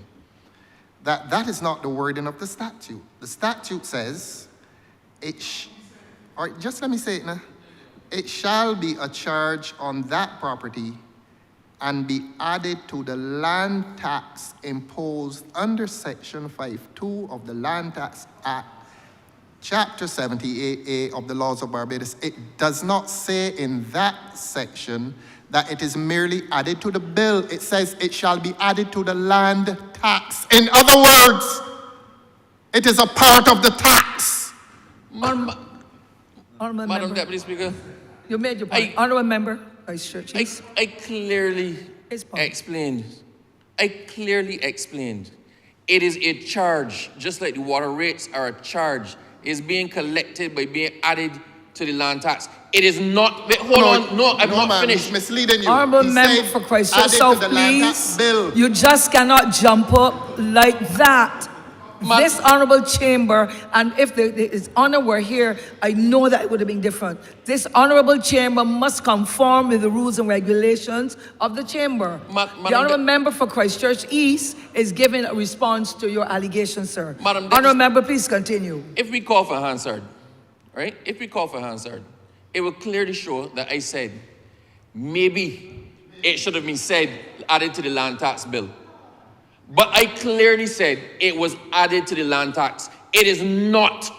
that that is not the wording of the statute. The statute says, just let me say it now. It shall be a charge on that property and be added to the land tax imposed under Section 5.2 of the Land Tax Act, Chapter 78A of the Laws of Barbados. It does not say in that section that it is merely added to the bill. It says it shall be added to the land tax. In other words, It is a part of the tax. Honourable Madam member, Deputy Speaker, you made your point. Honourable member, Christchurch East. I clearly His point. explained. It is a charge, just like the water rates are a charge. It's being collected by being added to the land tax. It is not. Wait, hold on. No, I'm not ma'am, finished. He's misleading you. Honourable He member said for Christchurch added South, to the land tax please. bill. You just cannot jump up like that. This honourable chamber, and if his honour were here, I know that it would have been different. This honourable chamber must conform with the rules and regulations of the chamber. The honourable member for Christchurch East is giving a response to your allegation, sir. Honourable member, please continue. If we call for Hansard, right? If we call for Hansard, it will clearly show that I said maybe it should have been said added to the land tax bill. But I clearly said it was added to the land tax. It is not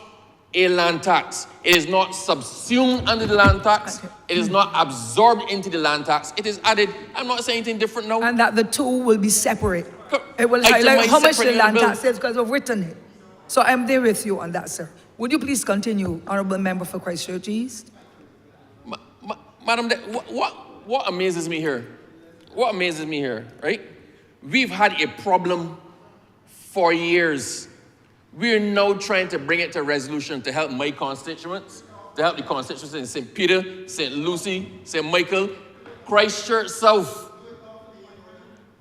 a land tax. It is not subsumed under the land tax. It is not absorbed into the land tax. It is added. I'm not saying anything different now. And that the two will be separate. It will highlight how much the land tax is because I've written it. So I'm there with you on that, sir. Would you please continue, honourable member for Christchurch East? Madam, what amazes me here? What amazes me here, right? We've had a problem for years. We're now trying to bring it to resolution to help my constituents, to help the constituents in St. Peter, St. Lucie, St. Michael, Christchurch South.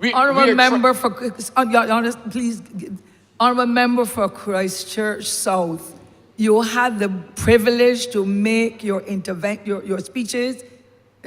Honourable member for, please, honourable member for Christchurch South, you had the privilege to make your your speeches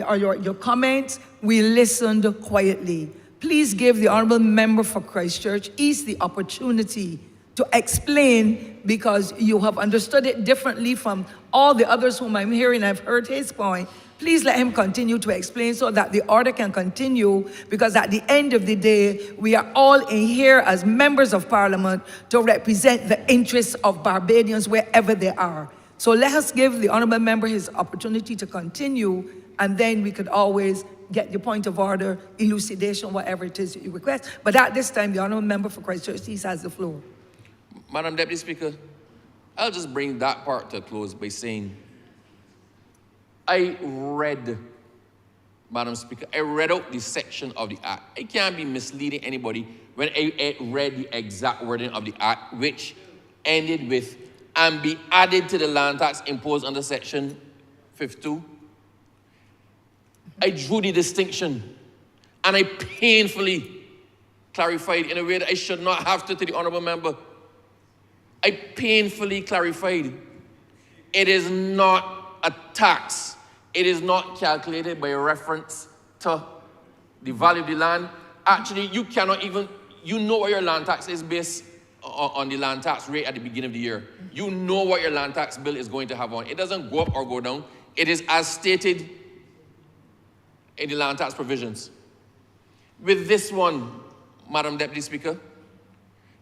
or your comments. We listened quietly. Please give the honourable member for Christchurch East the opportunity to explain, because you have understood it differently from all the others whom I'm hearing. I've heard his point. Please let him continue to explain so that the order can continue, because at the end of the day, we are all in here as members of Parliament to represent the interests of Barbadians wherever they are. So let us give the honourable member his opportunity to continue, and then we could always get your point of order, elucidation, whatever it is you request. But at this time, the honourable member for Christchurch East has the floor. Madam Deputy Speaker, I'll just bring that part to a close by saying, I read, Madam Speaker, I read out the section of the Act. I can't be misleading anybody when I read the exact wording of the Act, which ended with, and be added to the land tax imposed under Section 52. I drew the distinction, and I painfully clarified in a way that I should not have to the honourable member. I painfully clarified. It is not a tax. It is not calculated by reference to the value of the land. Actually, you cannot even, you know what your land tax is based on the land tax rate at the beginning of the year. You know what your land tax bill is going to have on. It doesn't go up or go down. It is as stated in the land tax provisions. With this one, Madam Deputy Speaker,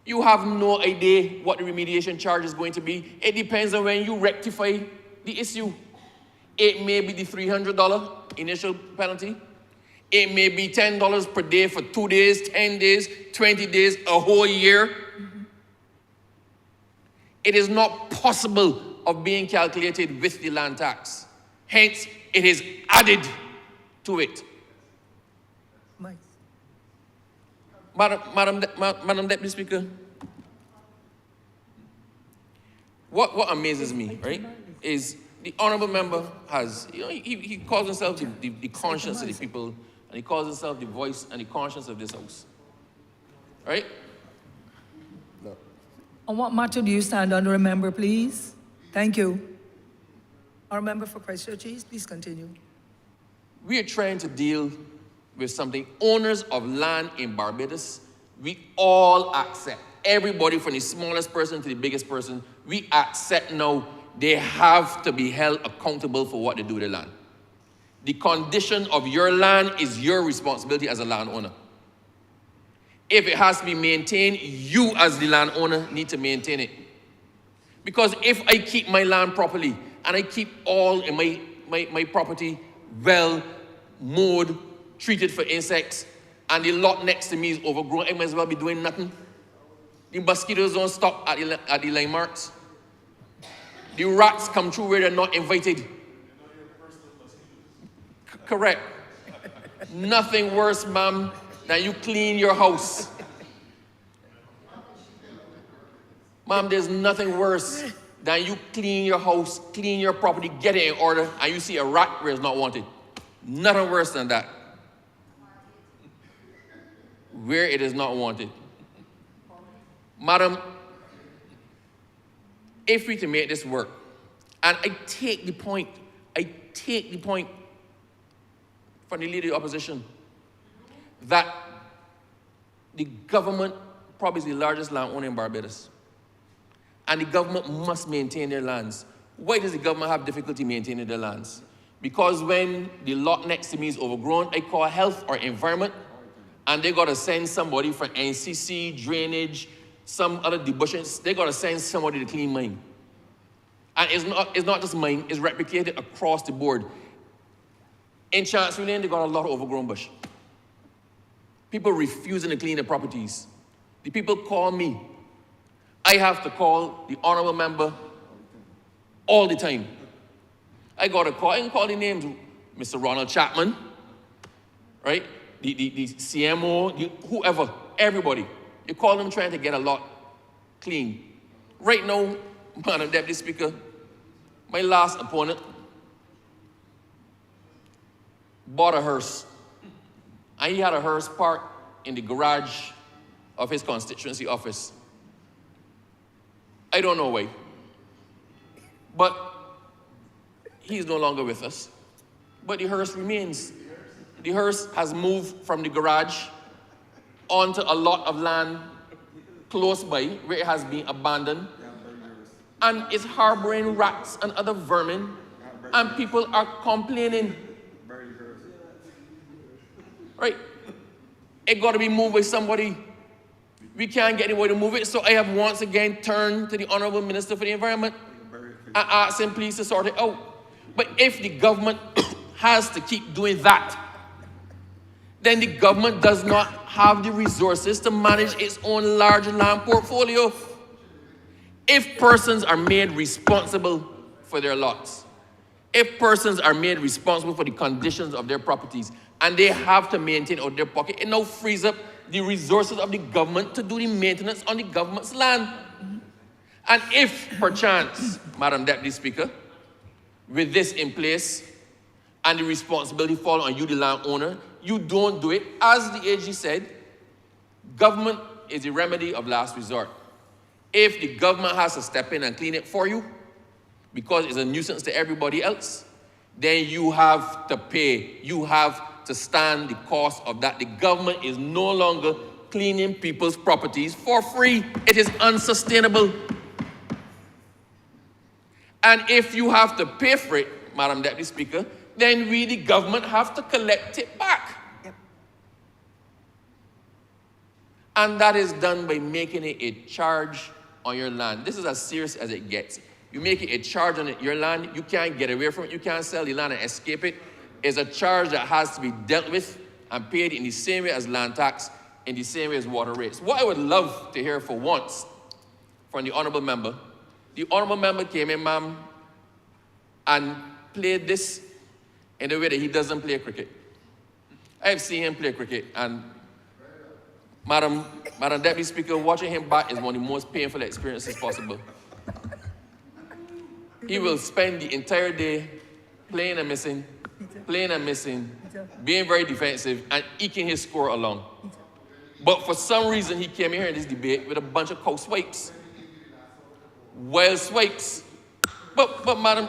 you have no idea what the remediation charge is going to be. It depends on when you rectify the issue. It may be the $300 initial penalty. It may be $10 per day for 2 days, 10 days, 20 days, a whole year. It is not possible of being calculated with the land tax. Hence, it is added to it. Madam Deputy Speaker, what amazes me, right, is the honourable member has, he calls himself the conscience of the people, and he calls himself the voice and the conscience of this house, right? No. On what matter do you stand, honourable member, please? Thank you. Honourable member for Christchurch East, please continue. We are trying to deal with something. Owners of land in Barbados, we all accept. Everybody from the smallest person to the biggest person, we accept now they have to be held accountable for what they do with the land. The condition of your land is your responsibility as a landowner. If it has to be maintained, you as the landowner need to maintain it. Because if I keep my land properly, and I keep all in my property well mowed, treated for insects, and the lot next to me is overgrown, I might as well be doing nothing. The mosquitoes don't stop at the landmarks. The rats come through where they're not invited. Correct. Nothing worse, ma'am, than you clean your house. Ma'am, there's nothing worse than you clean your house, clean your property, get it in order, and you see a rat where it's not wanted. Nothing worse than that. Where it is not wanted. Madam, if we can make this work, and I take the point from the leader of the opposition, that the government probably is the largest landowner in Barbados. And the government must maintain their lands. Why does the government have difficulty maintaining their lands? Because when the lot next to me is overgrown, I call health or environment, and they got to send somebody from NCC, drainage, some other debushings. They got to send somebody to clean mine. And it's not just mine, it's replicated across the board. In Chancery Lane, they got a lot of overgrown bush. People refusing to clean their properties. The people call me. I have to call the honourable member all the time. I got to call, I can call the names, Mr. Ronald Chapman, right? The CMO, whoever, everybody. You call them trying to get a lot clean. Right now, Madam Deputy Speaker, my last opponent bought a hearse. And he had a hearse parked in the garage of his constituency office. I don't know why. But he's no longer with us. But the hearse remains. The hearse has moved from the garage onto a lot of land close by where it has been abandoned. And it's harboring rats and other vermin. And people are complaining. Right? It got to be moved by somebody. We can't get anybody to move it. So I have once again turned to the Honourable Minister for the Environment and asked him please to sort it out. But if the government has to keep doing that, then the government does not have the resources to manage its own large land portfolio. If persons are made responsible for their lots, if persons are made responsible for the conditions of their properties, and they have to maintain out their pocket, it now frees up the resources of the government to do the maintenance on the government's land. And if, perchance, Madam Deputy Speaker, with this in place, and the responsibility falls on you, the landowner, you don't do it, as the AG said, government is the remedy of last resort. If the government has to step in and clean it for you, because it's a nuisance to everybody else, then you have to pay. You have to stand the cost of that. The government is no longer cleaning people's properties for free. It is unsustainable. And if you have to pay for it, Madam Deputy Speaker, then we, the government, have to collect it back. Yep. And that is done by making it a charge on your land. This is as serious as it gets. You make it a charge on your land, you can't get away from it, you can't sell the land and escape it. It's a charge that has to be dealt with and paid in the same way as land tax, in the same way as water rates. What I would love to hear for once from the Honourable Member, the Honourable Member came in, ma'am, and played this in the way that he doesn't play cricket. I have seen him play cricket, and Madam Deputy Speaker, watching him bat is one of the most painful experiences possible. He will spend the entire day playing and missing, being very defensive, and eking his score along. But for some reason, he came here in this debate with a bunch of cow swipes, wild swipes. But madam,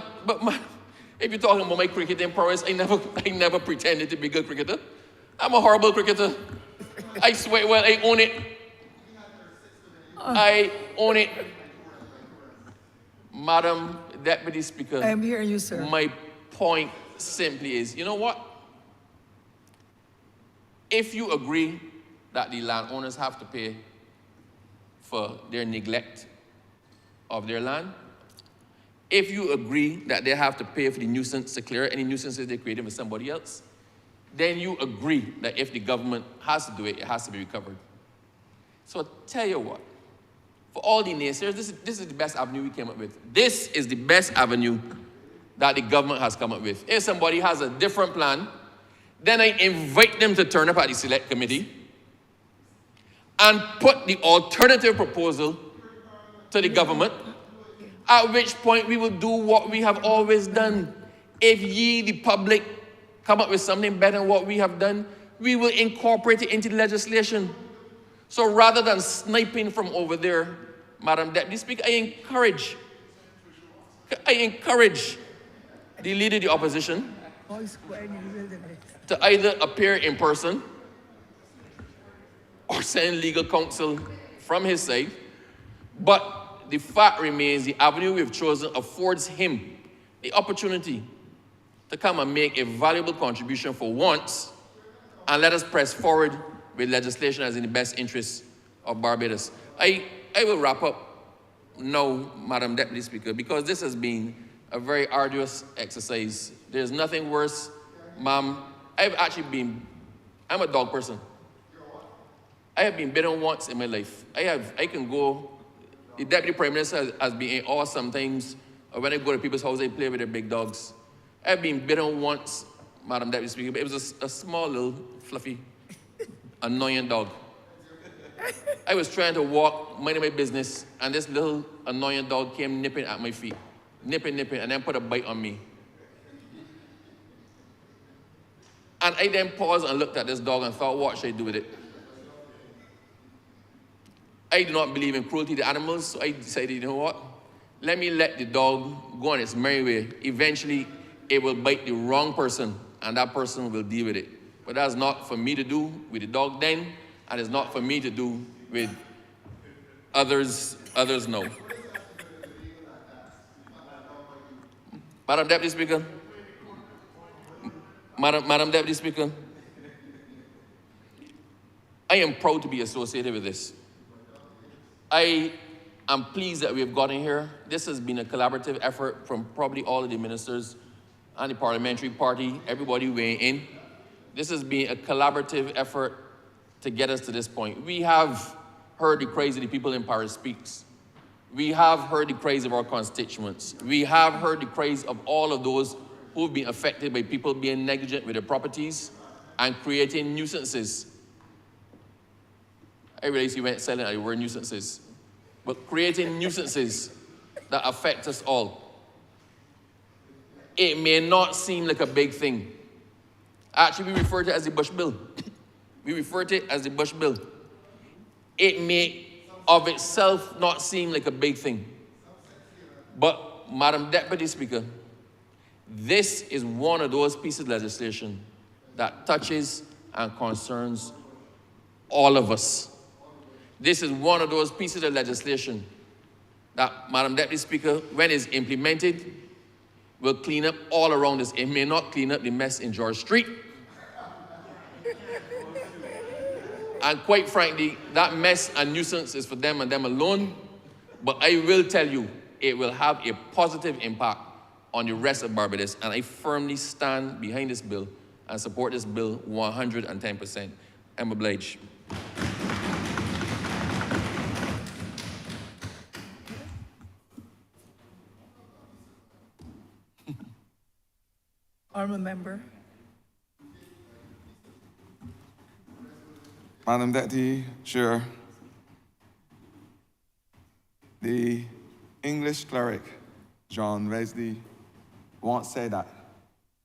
if you're talking about my cricketing prowess, I never pretended to be a good cricketer. I'm a horrible cricketer. I swear, well, I own it. I own it. Madam Deputy Speaker, I am hearing you, sir. My point simply is, you know what? If you agree that the landowners have to pay for their neglect of their land, if you agree that they have to pay for the nuisance to clear any nuisances they created for somebody else, then you agree that if the government has to do it, it has to be recovered. So tell you what, For all the naysayers, this is the best avenue we came up with. This is the best avenue that the government has come up with. If somebody has a different plan, then I invite them to turn up at the select committee and put the alternative proposal to the government, at which point we will do what we have always done. If ye, the public, come up with something better than what we have done, we will incorporate it into the legislation. So rather than sniping from over there, Madam Deputy Speaker, I encourage the leader of the opposition to either appear in person or send legal counsel from his side. But the fact remains the avenue we've chosen affords him the opportunity to come and make a valuable contribution for once, and let us press forward with legislation as in the best interest of Barbados. I will wrap up now, Madam Deputy Speaker, because this has been a very arduous exercise. There's nothing worse, ma'am. I'm a dog person. I have been bitten once in my life. I can go, the Deputy Prime Minister has been in awe sometimes. When I go to people's house, I play with their big dogs. I've been bitten once, Madam Deputy Speaker, but it was a small little, fluffy, annoying dog. I was trying to walk, minding my business, and this little annoying dog came nipping at my feet. Nipping, and then put a bite on me. And I then paused and looked at this dog and thought, what should I do with it? I do not believe in cruelty to animals, so I decided, you know what? Let me let the dog go on its merry way. Eventually, it will bite the wrong person, and that person will deal with it. But that's not for me to do with the dog then, and it's not for me to do with others no. Madam Deputy Speaker, Madam Deputy Speaker, I am proud to be associated with this. I am pleased that we have gotten here. This has been a collaborative effort from probably all of the ministers and the parliamentary party, everybody weighing in. This has been a collaborative effort to get us to this point. We have heard the cries of the people in Paris Speaks. We have heard the cries of our constituents. We have heard the cries of all of those who've been affected by people being negligent with their properties and creating nuisances. I realize you went silent at the word nuisances, but creating nuisances that affect us all. It may not seem like a big thing. Actually, we refer to it as the Bush Bill. We refer to it as the Bush Bill. It may of itself not seem like a big thing. But, Madam Deputy Speaker, this is one of those pieces of legislation that touches and concerns all of us. This is one of those pieces of legislation that, Madam Deputy Speaker, when it's implemented, will clean up all around us. It may not clean up the mess in George Street. And quite frankly, that mess and nuisance is for them and them alone. But I will tell you, it will have a positive impact on the rest of Barbados. And I firmly stand behind this bill and support this bill 110%. I'm obliged. Honourable member. Madam Deputy Chair, the English cleric John Wesley once said that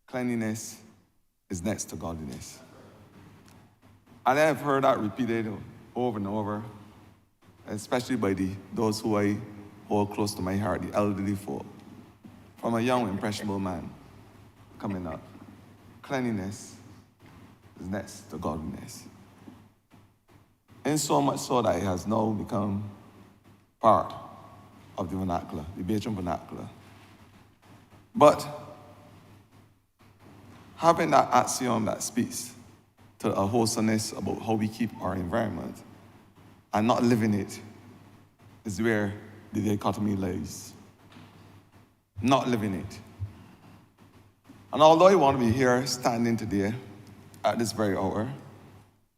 cleanliness is next to godliness. And I have heard that repeated over and over, especially by those who I hold close to my heart, the elderly folk, from a young, impressionable man coming up. Cleanliness is next to godliness. And so much so that it has now become part of the vernacular, the Bajan vernacular. But having that axiom that speaks to a wholesomeness about how we keep our environment and not living it is where the dichotomy lies. Not living it. And although I want to be here standing today at this very hour,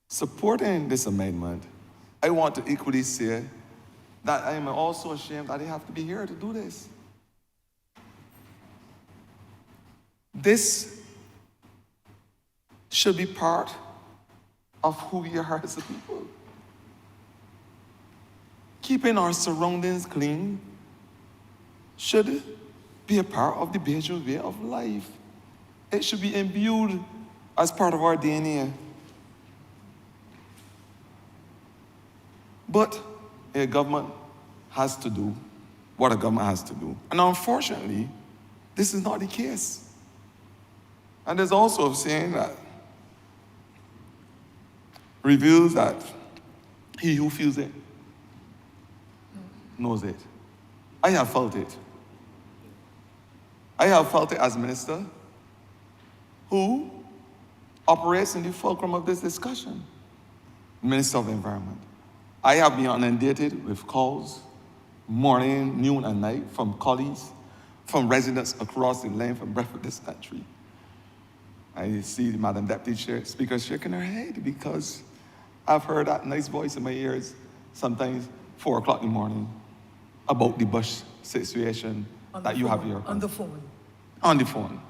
supporting this amendment, I want to equally say that I am also ashamed that I have to be here to do this. This should be part of who we are as a people. Keeping our surroundings clean should be a part of the Bajan way of life. It should be imbued as part of our DNA. But a government has to do what a government has to do. And unfortunately, this is not the case. And there's also a saying that reveals that he who feels it knows it. I have felt it. I have felt it as minister who operates in the fulcrum of this discussion, Minister of Environment. I have been inundated with calls morning, noon, and night from colleagues, from residents across the length and breadth of this country. I see Madam Deputy Speaker shaking her head because I've heard that nice voice in my ears sometimes 4 o'clock in the morning about the Bush situation that you have here. On the phone. On the phone.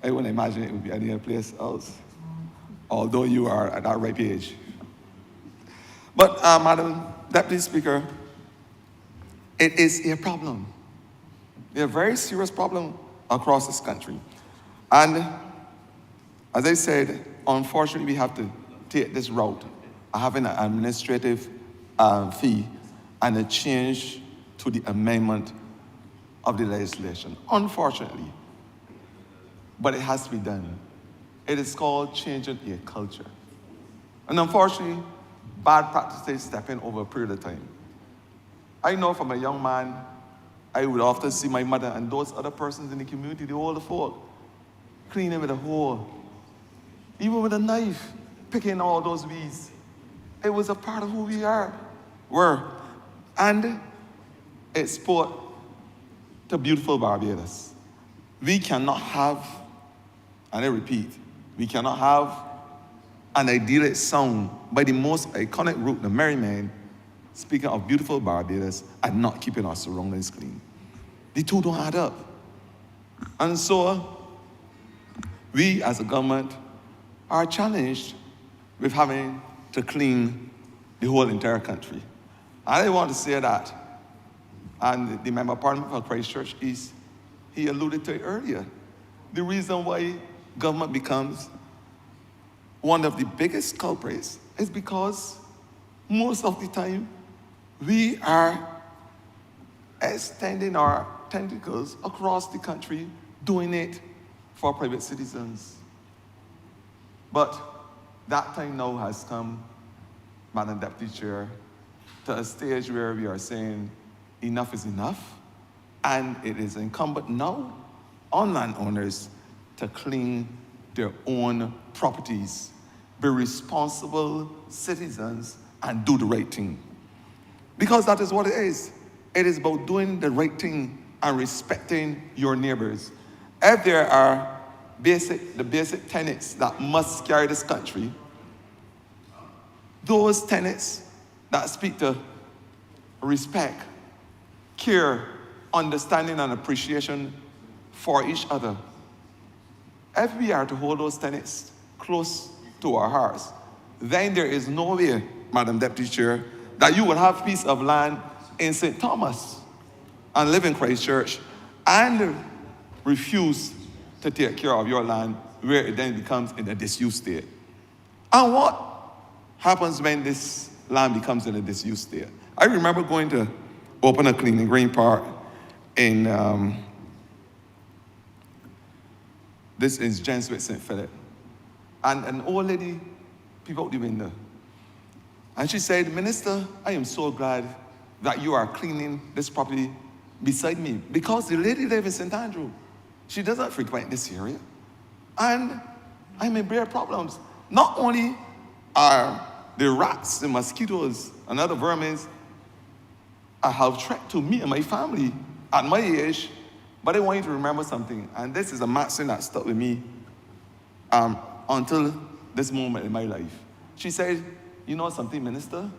I wouldn't imagine it would be any other place else, although you are at that ripe age. But, Madam Deputy Speaker, it is a problem. A very serious problem across this country. And as I said, unfortunately, we have to take this route, having an administrative fee and a change to the amendment of the legislation. Unfortunately, but it has to be done. It is called changing a culture. And unfortunately, bad practices step in over a period of time. I know from a young man, I would often see my mother and those other persons in the community, the older folk, cleaning with a hoe, even with a knife, picking all those weeds. It was a part of who we were. And it spoke to beautiful Barbados. We cannot have, and I repeat, we cannot have an idyllic song by the most iconic group, the Merry Men, speaking of beautiful Barbados and not keeping our surroundings clean. The two don't add up. And so, we as a government are challenged with having to clean the whole entire country. And I want to say that, and the Member of Parliament for Christchurch East, he alluded to it earlier. The reason why government becomes one of the biggest culprits is because most of the time we are extending our tentacles across the country, doing it for private citizens. But that time now has come, Madam Deputy Chair, to a stage where we are saying enough is enough, and it is incumbent now on landowners to clean their own properties, be responsible citizens, and do the right thing. Because that is what it is. It is about doing the right thing and respecting your neighbors. If there are the basic tenets that must carry this country, those tenets that speak to respect, care, understanding, and appreciation for each other, if we are to hold those tenets close to our hearts, then there is no way, Madam Deputy Chair, that you will have piece of land in St. Thomas and live in Christchurch and refuse to take care of your land where it then becomes in a disused state. And what happens when this land becomes in a disused state? I remember going to open a cleaning green park in, this is Jenswick St. Philip. And an old lady peeped out the window. And she said, "Minister, I am so glad that you are cleaning this property beside me, because the lady lives in St. Andrew. She doesn't frequent this area. And I'm in bare problems. Not only are the rats, the mosquitoes, and other vermin a health threat to me and my family at my age, but I want you to remember something, and this is a maxim that stuck with me until this moment in my life." She said, "You know something, Minister?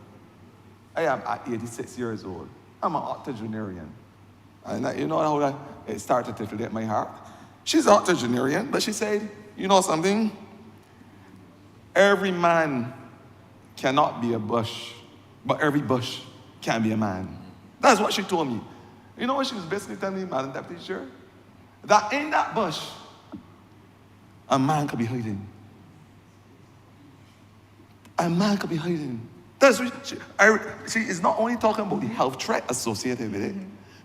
I am at 86 years old. I'm an octogenarian. And you know how that it started to titillate my heart? She's an octogenarian, but she said, you know something? Every man cannot be a bush, but every bush can be a man. That's what she told me. You know what she was basically telling me, Madam Deputy Chair? That in that bush, a man could be hiding. A man could be hiding. That's what she is not only talking about the health threat associated with it.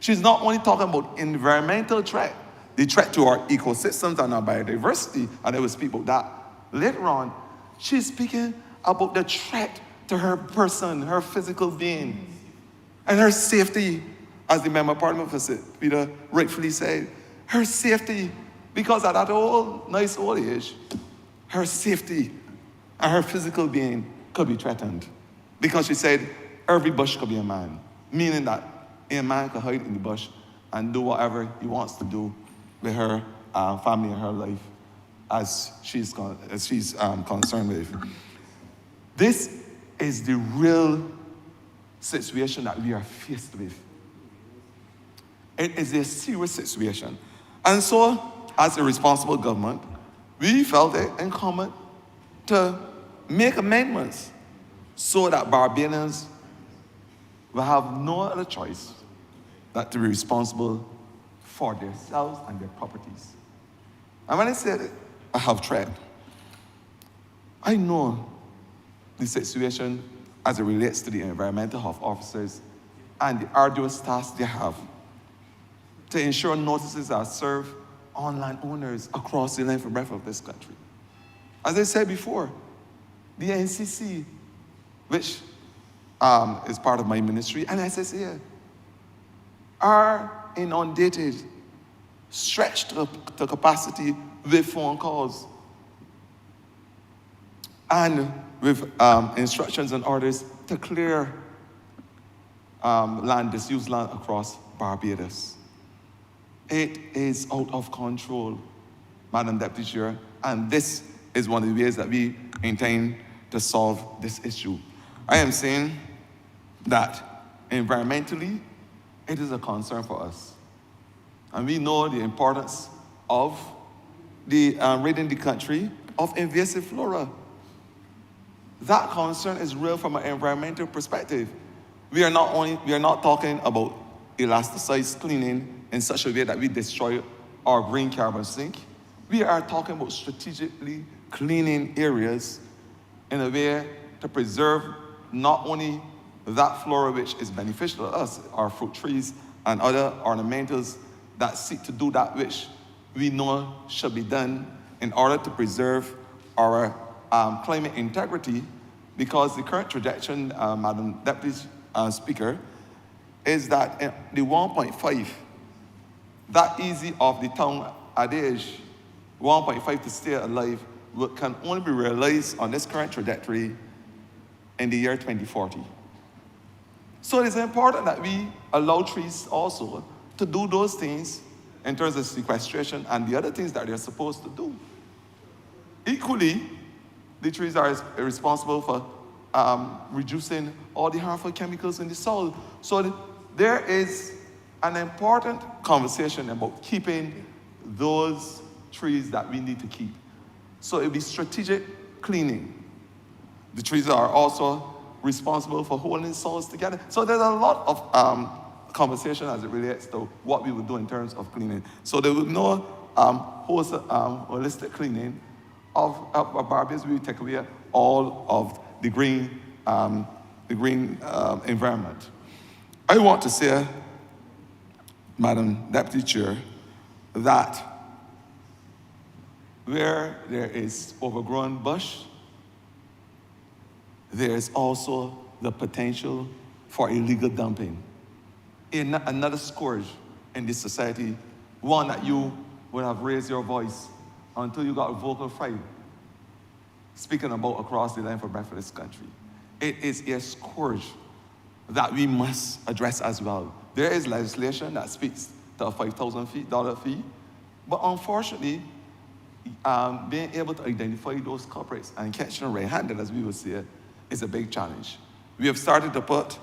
She's not only talking about environmental threat, the threat to our ecosystems and our biodiversity, and I will speak about that later on. She's speaking about the threat to her person, her physical being, and her safety, as the Member of Parliament for Peter rightfully said. Her safety, because at that old, nice old age, her safety and her physical being could be threatened. Because she said, every bush could be a man, meaning that a man could hide in the bush and do whatever he wants to do with her family and her life as she's concerned with. This is the real situation that we are faced with. It is a serious situation. And so, as a responsible government, we felt it incumbent to make amendments so that Barbadians will have no other choice than to be responsible for themselves and their properties. And when I said I have threat, I know the situation as it relates to the environmental health officers and the arduous task they have to ensure notices are served on landowners across the length and breadth of this country. As I said before, the NCC, which is part of my ministry, and SSA, are inundated, stretched to capacity with phone calls and with instructions and orders to clear disused land across Barbados. It is out of control, Madam Deputy Chair, and this is one of the ways that we intend to solve this issue. I am saying that environmentally, it is a concern for us. And we know the importance of ridding the country of invasive flora. That concern is real from an environmental perspective. We are not talking about elasticized cleaning in such a way that we destroy our green carbon sink. We are talking about strategically cleaning areas in a way to preserve not only that flora which is beneficial to us, our fruit trees and other ornamentals that seek to do that which we know should be done in order to preserve our climate integrity, because the current trajectory, Madam Deputy Speaker, is that the 1.5, that easy of the tongue adage, 1.5 to stay alive, can only be realized on this current trajectory in the year 2040. So it is important that we allow trees also to do those things in terms of sequestration and the other things that they're supposed to do. Equally, the trees are responsible for reducing all the harmful chemicals in the soil. So there is an important conversation about keeping those trees that we need to keep. So it'll be strategic cleaning. The trees are also responsible for holding soils together. So there's a lot of conversation as it relates to what we would do in terms of cleaning. So there will be no holistic cleaning of Barbados. We will take away all of the green environment. I want to say, Madam Deputy Chair, that where there is overgrown bush, there is also the potential for illegal dumping. Another scourge in this society, one that you would have raised your voice until you got vocal fry speaking about across the length and breadth of this country. It is a scourge that we must address as well. There is legislation that speaks to a $5,000 fee, but unfortunately, being able to identify those culprits and catch them red-handed, as we would say, is a big challenge. We have started to put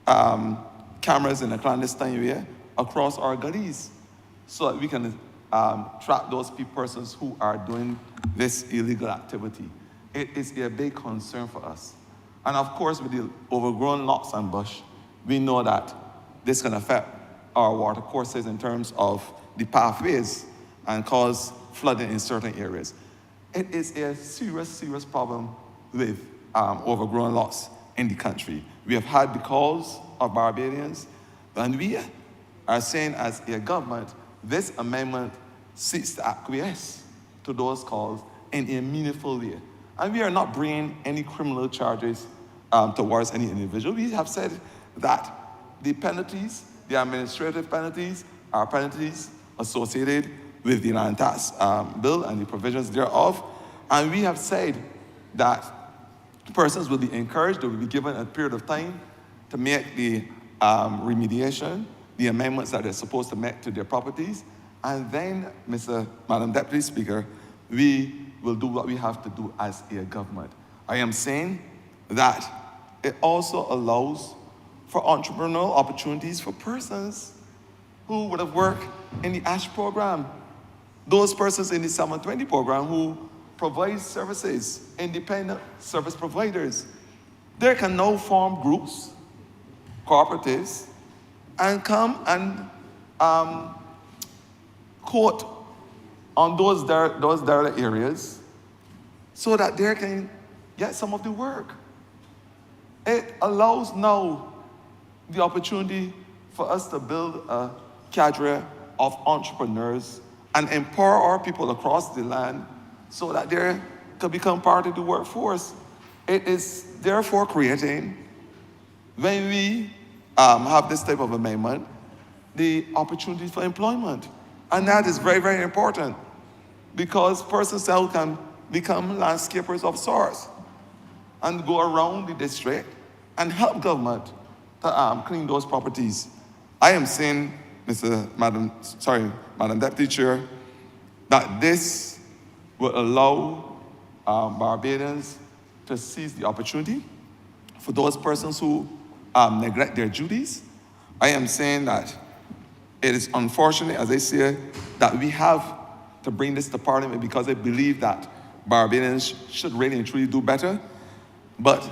cameras in a clandestine way across our gullies so that we can track those persons who are doing this illegal activity. It is a big concern for us. And of course, with the overgrown lots and bush, we know that this can affect our water courses in terms of the pathways and cause flooding in certain areas. It is a serious, serious problem with overgrown lots in the country. We have had the calls of Barbadians, and we are saying as a government, this amendment seeks to acquiesce to those calls in a meaningful way. And we are not bringing any criminal charges towards any individual. We have said that the penalties, the administrative penalties, are penalties associated with the land tax bill and the provisions thereof. And we have said that persons will be encouraged, they will be given a period of time to make the remediation, the amendments that they're supposed to make to their properties. And then, Madam Deputy Speaker, we will do what we have to do as a government. I am saying that it also allows for entrepreneurial opportunities for persons who would have worked in the ASH program. Those persons in the 720 program who provide services, independent service providers, they can now form groups, cooperatives, and come and quote on those derelict areas so that they can get some of the work. It allows now the opportunity for us to build a cadre of entrepreneurs and empower our people across the land so that they can become part of the workforce. It is therefore creating, when we have this type of amendment, the opportunity for employment. And that is very, very important because persons now can become landscapers of sorts and go around the district and help government to clean those properties. I am saying, Madam Deputy Chair, that this will allow Barbadians to seize the opportunity for those persons who neglect their duties. I am saying that it is unfortunate, as I say, that we have to bring this to Parliament because I believe that Barbadians should really and truly do better. But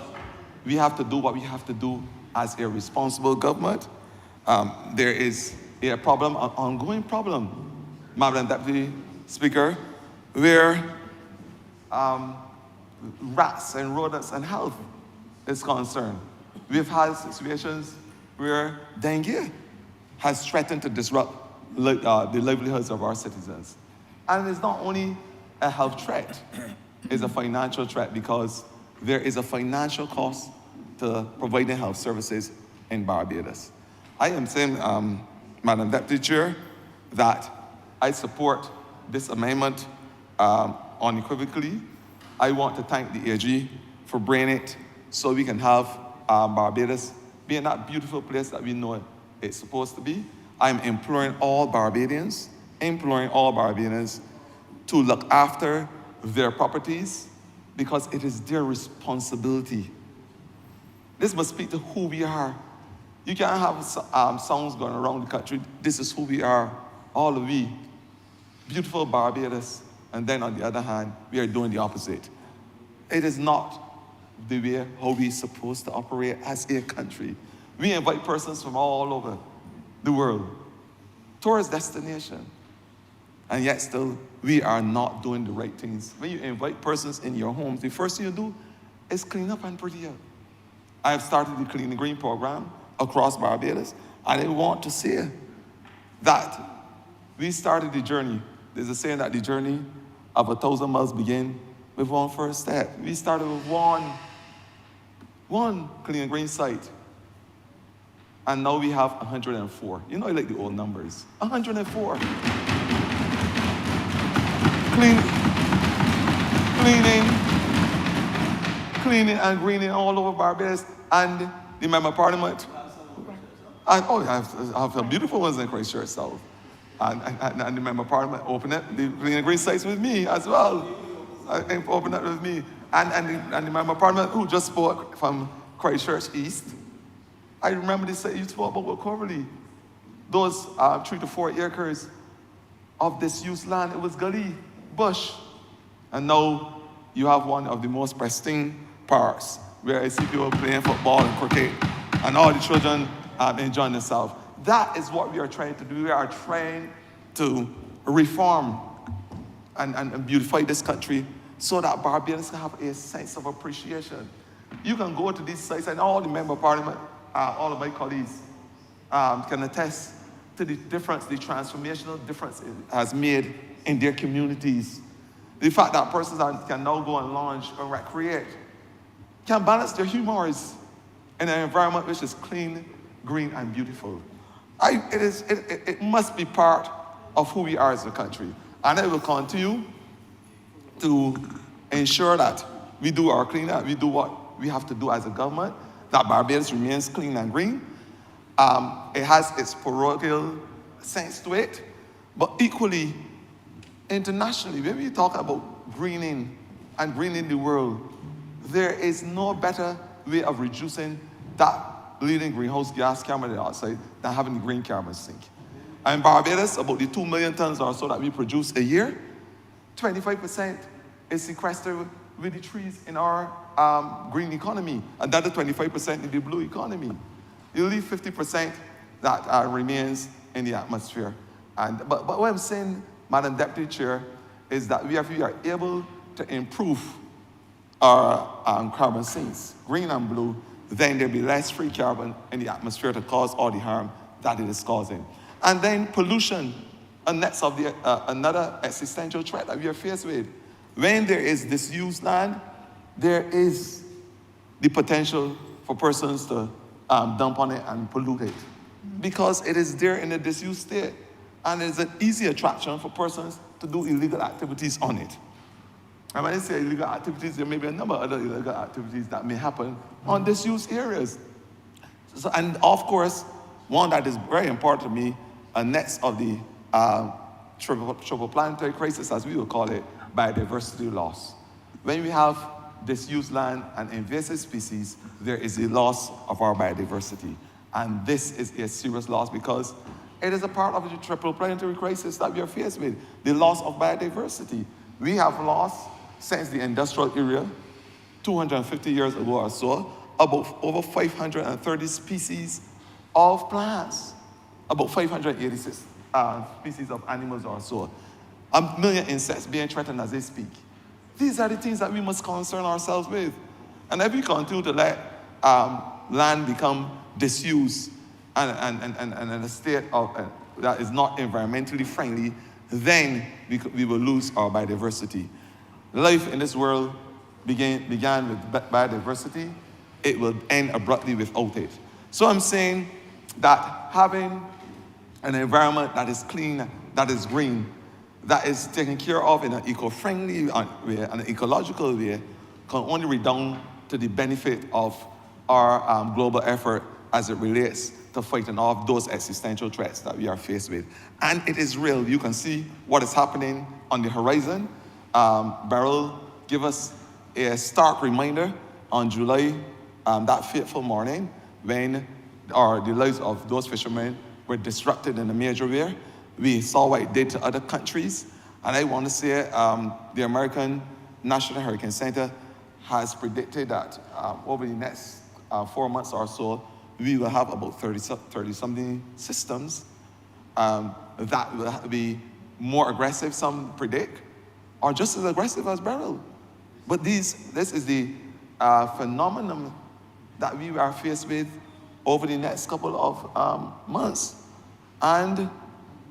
we have to do what we have to do as a responsible government. There is a problem, an ongoing problem, Madam Deputy Speaker, where rats and rodents and health is concerned. We've had situations where dengue has threatened to disrupt the livelihoods of our citizens. And it's not only a health threat, it's a financial threat because there is a financial cost to providing health services in Barbados. I am saying, Madam Deputy Chair, that I support this amendment unequivocally. I want to thank the AG for bringing it so we can have Barbados be in that beautiful place that we know it's supposed to be. I'm imploring all Barbadians to look after their properties because it is their responsibility. This must speak to who we are. You can't have songs going around the country. This is who we are, all of we, beautiful Barbados. And then on the other hand, we are doing the opposite. It is not the way how we're supposed to operate as a country. We invite persons from all over the world, tourist destination, and yet still we are not doing the right things. When you invite persons in your homes, the first thing you do is clean up and pretty up. I have started the Clean and Green program across Barbados, and I want to say that we started the journey. There's a saying that the journey of 1,000 miles begin with one first step. We started with one Clean and Green site, and now we have 104. You know, I like the old numbers. 104. Cleaning and greening all over Barbados, and the Member of Parliament. And, I have some beautiful ones in Christchurch South. And the Member of Parliament opened it, the Clean and Green sites with me as well. Opened it with me. And the Member of Parliament who just spoke from Christchurch East, I remember this you spoke about Coverley. Those 3 to 4 acres of disused land, it was gully, bush. And now you have one of the most pristine parks where I see people playing football and cricket and all the children enjoying themselves. That is what we are trying to do. We are trying to reform and beautify this country so that Barbadians can have a sense of appreciation. You can go to these sites, and all the member of parliament, all of my colleagues can attest to the difference, the transformational difference it has made in their communities. The fact that persons can now go and launch and recreate, can balance their humors in an environment which is clean, green, and beautiful. It must be part of who we are as a country. And I will continue to ensure that we do our cleanup, we do what we have to do as a government, that Barbados remains clean and green. It has its parochial sense to it, but equally, internationally, when we talk about greening and greening the world, there is no better way of reducing that leading greenhouse gas carbon dioxide than having the green carbon sink. And in Barbados, about the 2 million tons or so that we produce a year, 25% is sequestered with the trees in our green economy, and that is 25% in the blue economy. You leave 50% that remains in the atmosphere. But what I'm saying, Madam Deputy Chair, is that we are able to improve our carbon sinks, green and blue, then there'll be less free carbon in the atmosphere to cause all the harm that it is causing. And then pollution, another existential threat that we are faced with. When there is disused land, there is the potential for persons to dump on it and pollute it, because it is there in a disused state, and it's an easy attraction for persons to do illegal activities on it. And when I say illegal activities, there may be a number of other illegal activities that may happen on disused areas. So, and of course, one that is very important to me, next of the triple planetary crisis, as we will call it, biodiversity loss. When we have disused land and invasive species, there is a loss of our biodiversity. And this is a serious loss because it is a part of the triple planetary crisis that we are faced with, the loss of biodiversity. We have lost, since the industrial era, 250 years ago or so, about over 530 species of plants, about 586 species of animals or so, 1 million insects being threatened as they speak. These are the things that we must concern ourselves with. And if we continue to let land become disused and in a state of, that is not environmentally friendly, then we will lose our biodiversity. Life in this world began with biodiversity. It will end abruptly without it. So I'm saying that having an environment that is clean, that is green, that is taken care of in an eco-friendly way, an ecological way, can only redound to the benefit of our global effort as it relates to fighting off those existential threats that we are faced with. And it is real. You can see what is happening on the horizon. Beryl gave us a stark reminder on July, that fateful morning, when the lives of those fishermen were disrupted in a major way. We saw what it did to other countries. And I want to say the American National Hurricane Center has predicted that over the next 4 months or so, we will have about 30-something systems that will be more aggressive, some predict, or just as aggressive as Beryl. But this is the phenomenon that we are faced with over the next couple of months. And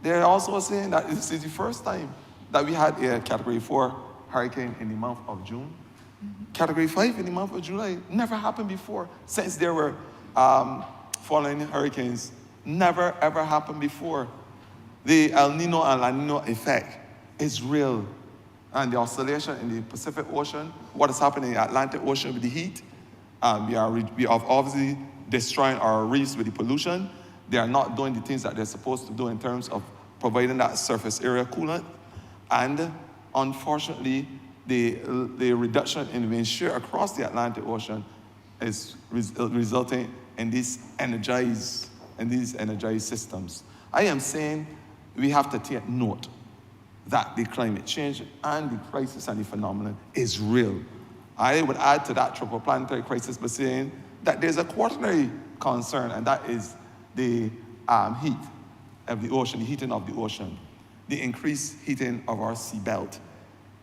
they're also saying that this is the first time that we had a Category 4 hurricane in the month of June. Category 5 in the month of July. Never happened before. Since there were falling hurricanes, never ever happened before. The El Nino and La Nino effect is real. And the oscillation in the Pacific Ocean, what is happening in the Atlantic Ocean with the heat, we are obviously destroying our reefs with the pollution. They are not doing the things that they're supposed to do in terms of providing that surface area coolant. And unfortunately, the reduction in wind shear across the Atlantic Ocean is resulting in these energized systems. I am saying we have to take note that the climate change and the crisis and the phenomenon is real. I would add to that triple planetary crisis by saying that there's a quaternary concern, and that is the heat of the ocean, the heating of the ocean, the increased heating of our seabelt,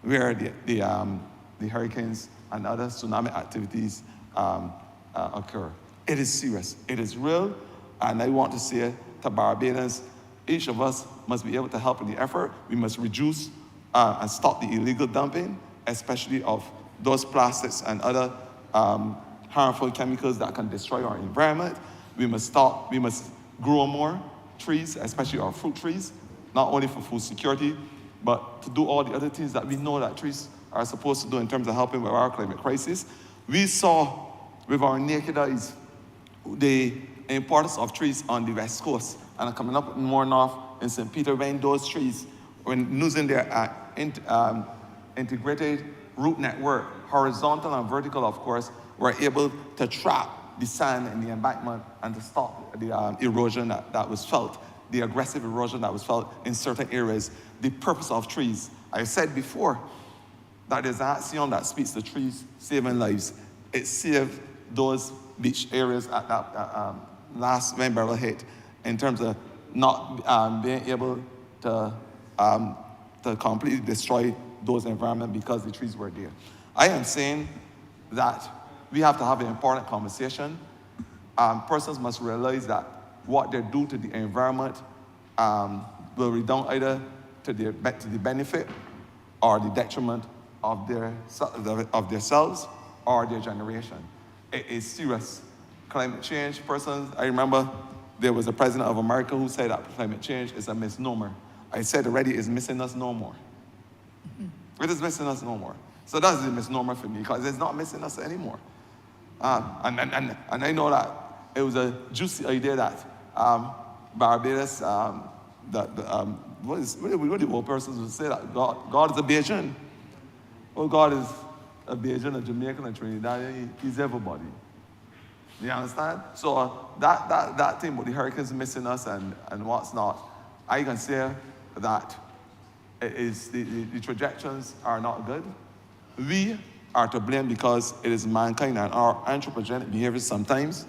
where the hurricanes and other tsunami activities occur. It is serious, it is real, and I want to say to Barbadians, each of us must be able to help in the effort. We must reduce and stop the illegal dumping, especially of those plastics and other harmful chemicals that can destroy our environment. We must grow more trees, especially our fruit trees, not only for food security, but to do all the other things that we know that trees are supposed to do in terms of helping with our climate crisis. We saw with our naked eyes the importance of trees on the West Coast, and coming up more north in St. Peter, when those trees, when using their integrated root network, horizontal and vertical, of course, were able to trap the sand in the embankment and to stop the erosion that was felt, the aggressive erosion that was felt in certain areas. The purpose of trees. I said before that there's an axiom that speaks to trees saving lives. It saved those beach areas at that last rain barrel hit in terms of not being able to completely destroy those environments because the trees were there. I am saying that we have to have an important conversation. Persons must realize that what they do to the environment will redound either to the benefit or the detriment of their selves or their generation. It is serious. Climate change, persons, I remember there was a president of America who said that climate change is a misnomer. I said already, it's missing us no more. It is missing us no more. So that's a misnomer for me, because it's not missing us anymore. And I know that it was a juicy idea that Barbados, what the old persons would say, that God is a Bajan. Well, God is a Bajan, a Jamaican, a Trinidadian, he's everybody. You understand? So that thing with the hurricanes missing us and what's not, I can say that it is the trajectories are not good. We are to blame because it is mankind and our anthropogenic behaviors sometimes.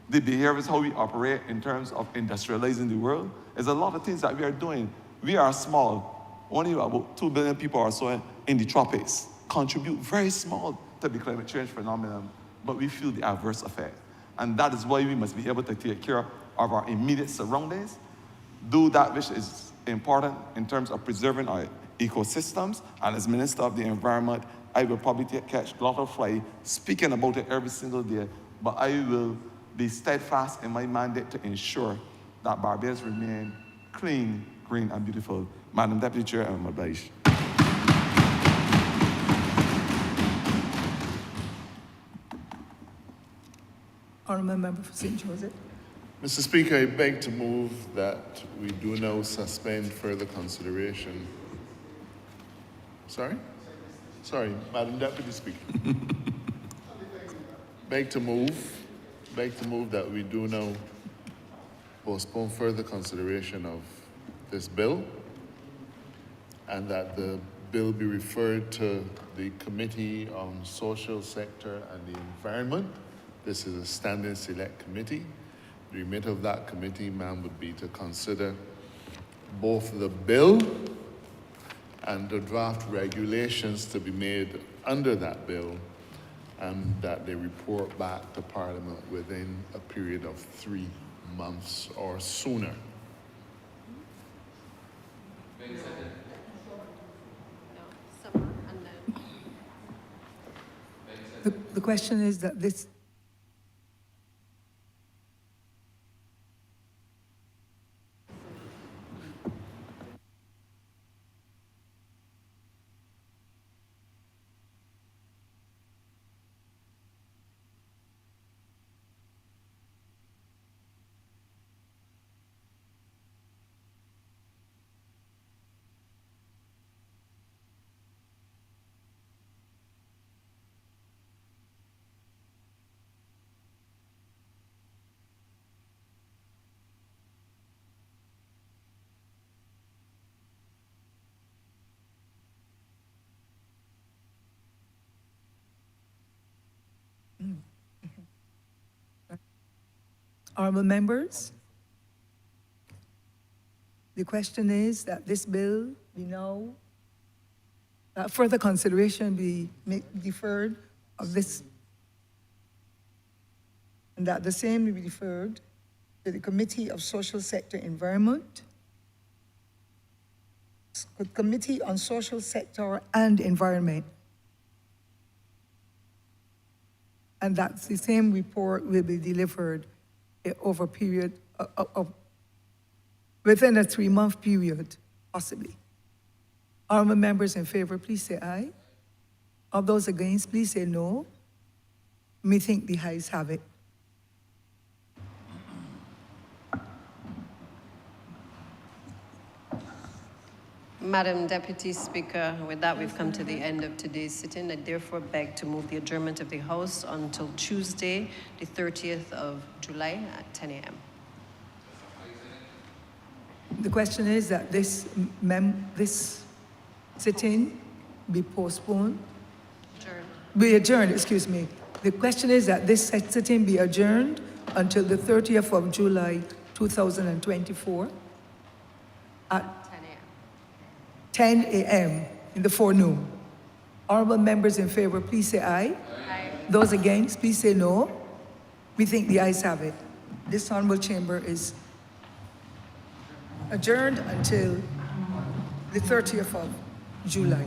The behaviors, how we operate in terms of industrializing the world, is a lot of things that we are doing. We are small. Only about 2 billion people or so in the tropics contribute very small to the climate change phenomenon, but we feel the adverse effect. And that is why we must be able to take care of our immediate surroundings, do that which is important in terms of preserving our ecosystems. And as Minister of the Environment, I will probably catch a lot of fly speaking about it every single day, but I will be steadfast in my mandate to ensure that Barbados remain clean, green, and beautiful. Madam Deputy Chair, I'm obliged. Honourable Member for St. Joseph. Mr. Speaker, I beg to move that we do now suspend further consideration. Sorry, Madam Deputy Speaker. beg to move that we do now postpone further consideration of this bill, and that the bill be referred to the Committee on Social Sector and the Environment. This is a standing select committee. The remit of that committee, ma'am, would be to consider both the bill and the draft regulations to be made under that bill, and that they report back to Parliament within a period of 3 months or sooner. The question is that this Honourable members, the question is that this bill be now, further consideration be deferred of this, and that the same be deferred to the Committee of Social Sector Environment, Committee on Social Sector and Environment, and that the same report will be delivered over a period of within a 3-month period, possibly. Honourable members in favor, please say aye. Of those against, please say no. Methinks the ayes have it. Madam Deputy Speaker, with that, we've come to the end of today's sitting. I therefore beg to move the adjournment of the House until Tuesday, the 30th of July at 10 a.m. The question is that this sitting be postponed, be adjourned, excuse me. The question is that this sitting be adjourned until the 30th of July, 2024 at 10 a.m. in the forenoon. Honourable members in favor, please say aye. Aye. Those against, please say no. We think the ayes have it. This honourable chamber is adjourned until the 30th of July.